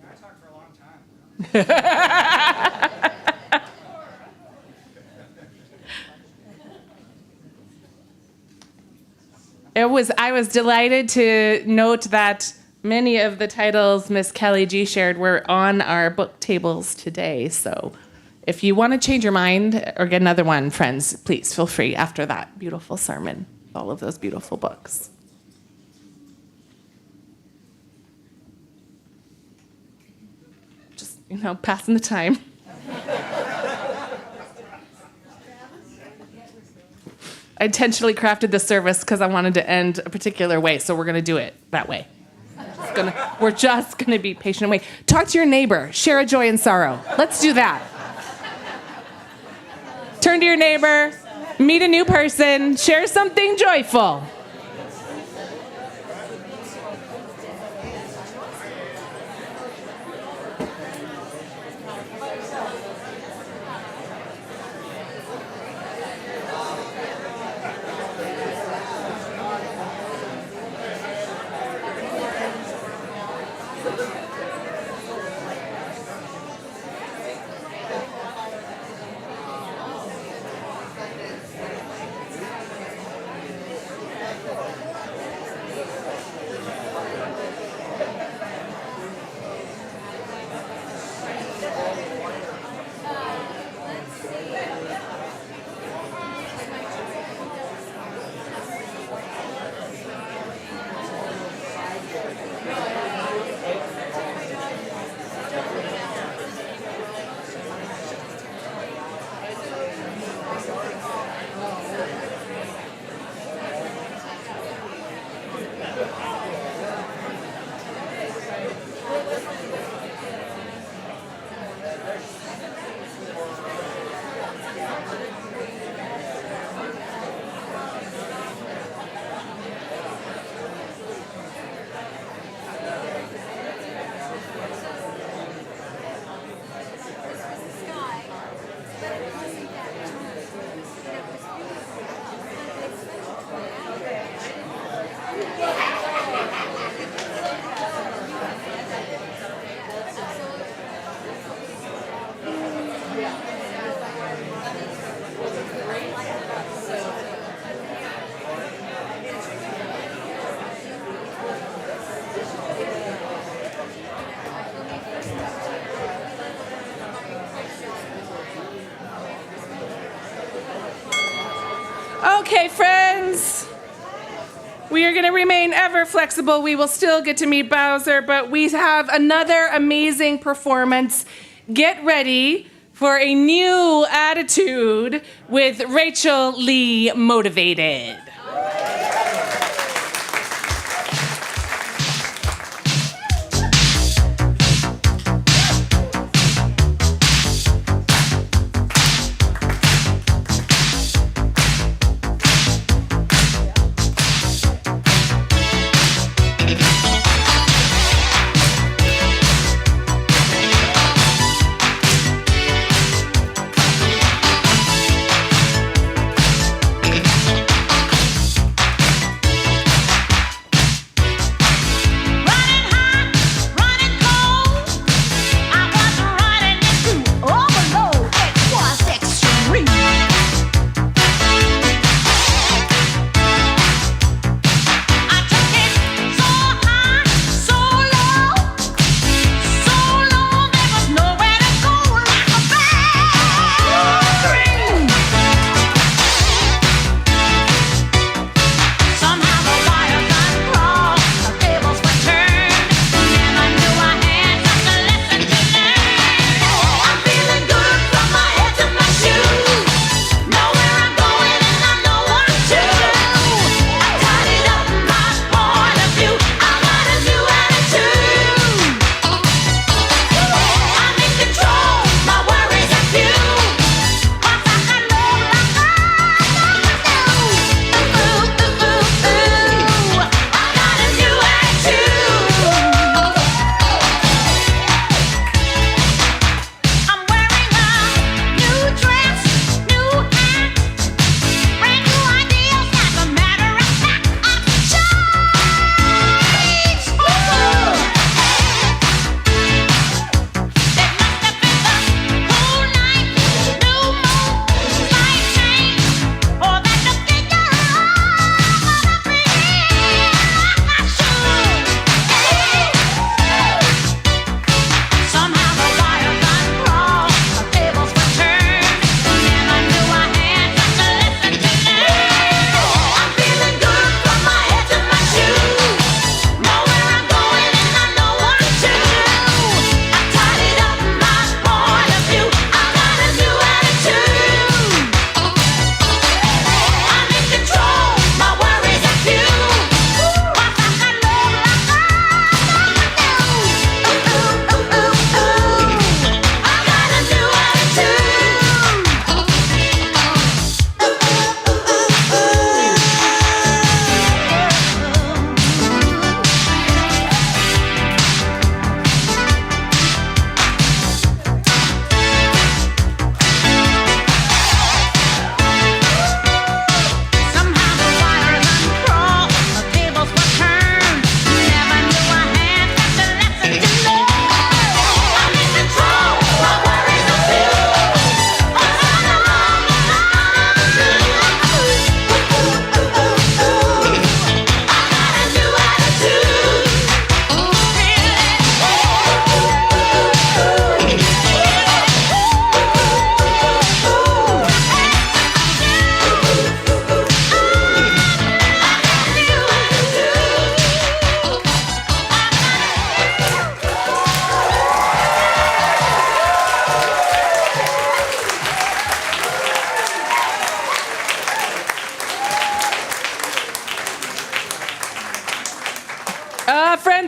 I was delighted to note that many of the titles Miss Cali Je shared were on our book tables today. So if you want to change your mind or get another one, friends, please feel free after that beautiful sermon, all of those beautiful books. Just, passing the time. I intentionally crafted this service because I wanted to end a particular way, so we're going to do it that way. We're just going to be patient and wait. Talk to your neighbor. Share a joy and sorrow. Let's do that. Turn to your neighbor. Meet a new person. Share something joyful. Okay, friends. We are going to remain ever flexible. We will still get to meet Bowser, but we have another amazing performance. Get ready for a new attitude with Rachel Lee Motivated.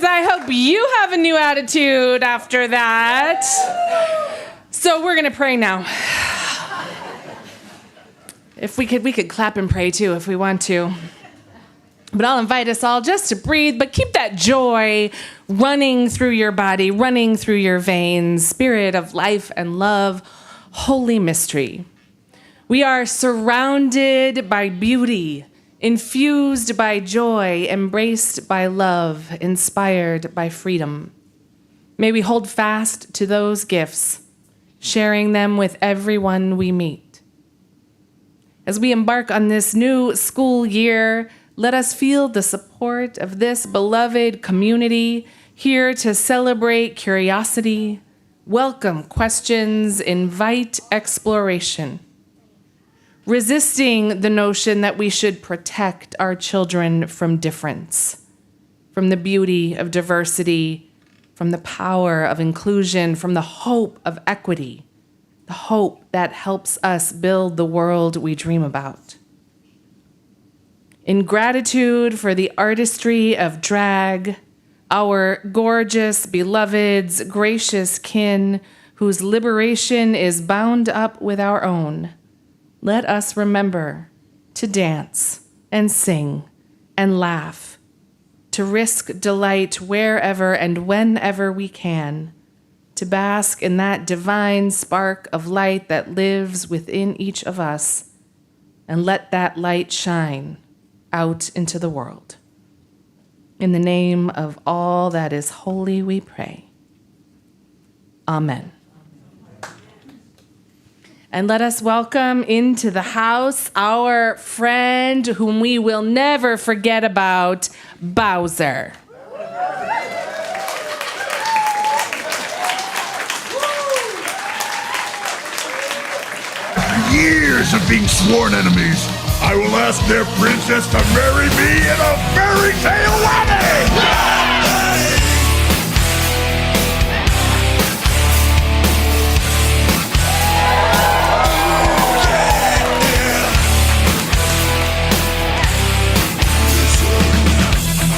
celebrants, I hope you have a new attitude after that. So we're going to pray now. If we could clap and pray too if we want to. But I'll invite us all just to breathe, but keep that joy running through your body, running through your veins, spirit of life and love, holy mystery. We are surrounded by beauty, infused by joy, embraced by love, inspired by freedom. May we hold fast to those gifts, sharing them with everyone we meet. As we embark on this new school year, let us feel the support of this beloved community here to celebrate curiosity, welcome questions, invite exploration, resisting the notion that we should protect our children from difference, from the beauty of diversity, from the power of inclusion, from the hope of equity, the hope that helps us build the world we dream about. In gratitude for the artistry of drag, our gorgeous beloveds, gracious kin, whose liberation is bound up with our own, let us remember to dance and sing and laugh, to risk delight wherever and whenever we can, to bask in that divine spark of light that lives within each of us, and let that light shine out into the world. In the name of all that is holy, we pray. Amen. And let us welcome into the house our friend whom we will never forget about, Bowser. Years of being sworn enemies, I will ask their princess to marry me in a fairy tale wedding!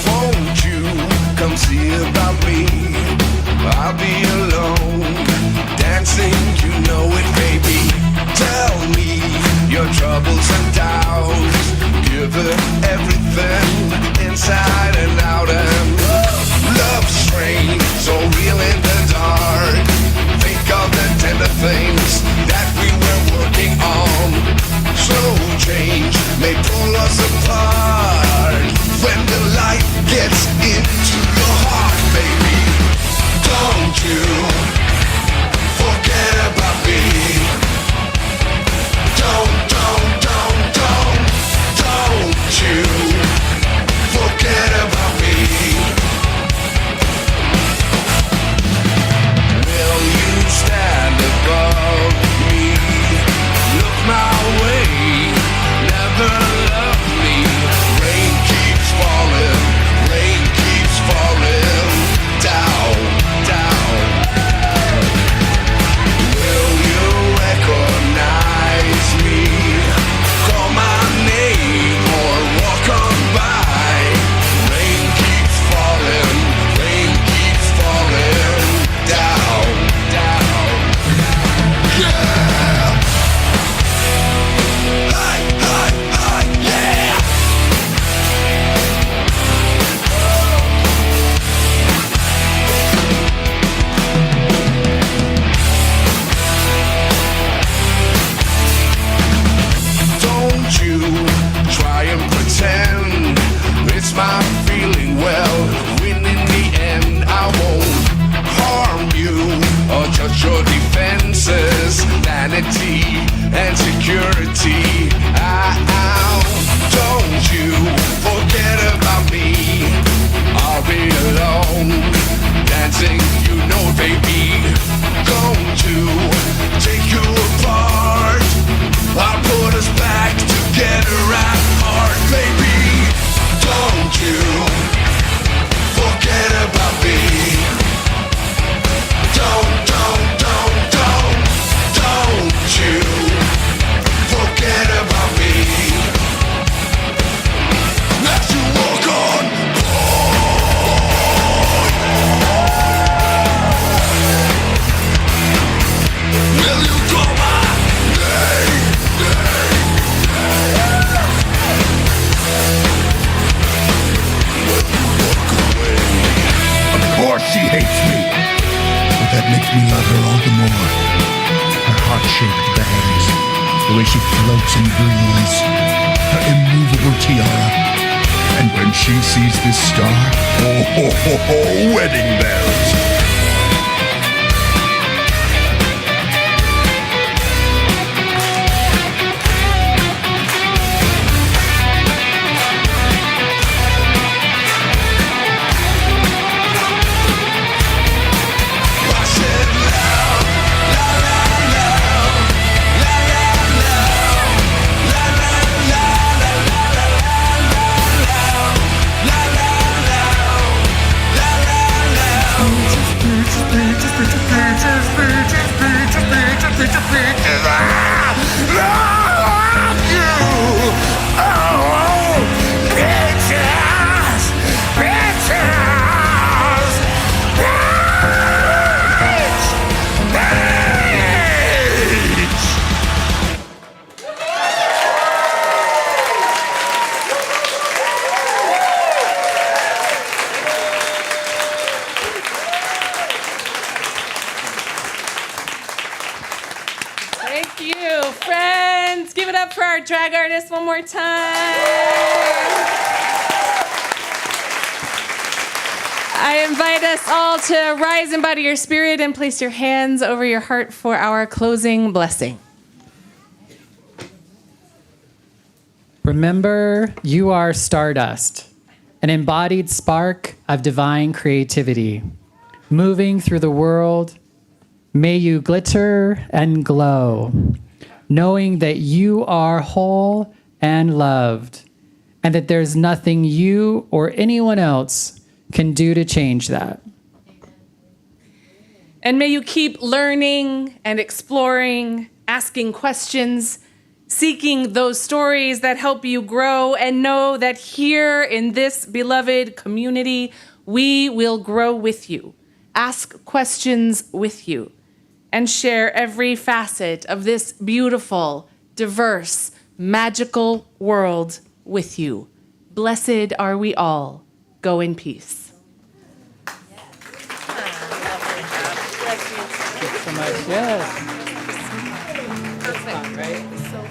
Won't you come see about me? I'll be alone, dancing, you know it, baby. Tell me your troubles and doubts. Give her everything, inside and out. And love's strange, so real in the dark. Think of the tender things that we were working on. Slow change may pull us apart. When the light gets into your heart, baby, don't you forget about me. Don't you forget about me. Will you stand above me? Look my way, never love me. Rain keeps falling down, down. Will you recognize me? Call my name or walk on by. Rain keeps falling down, down. Yeah! Hi, yeah! Don't you try and pretend it's my feeling. Well, when in the end I won't harm you or touch your defenses, vanity and security. Don't you forget about me. I'll be alone, dancing, you know, baby. Going to take you apart. I'll put us back together at heart, baby. Don't you forget about me. Don't you forget about the way she floats and breathes, her immovable tiara. And when she sees this star, oh, ho, ho, ho, wedding bells. Thank you, friends. Give it up for our drag artist one more time. I invite us all to rise and bow to your spirit and place your hands over your heart for our closing blessing. Remember, you are stardust, an embodied spark of divine creativity, moving through the world. May you glitter and glow, knowing that you are whole and loved, and that there's nothing you or anyone else can do to change that. And may you keep learning and exploring, asking questions, seeking those stories that help you grow, and know that here in this beloved community, we will grow with you, ask questions with you, and share every facet of this beautiful, diverse, magical world with you. Blessed are we all. Go in peace. Thanks so much. Yes. Perfect. Right? So,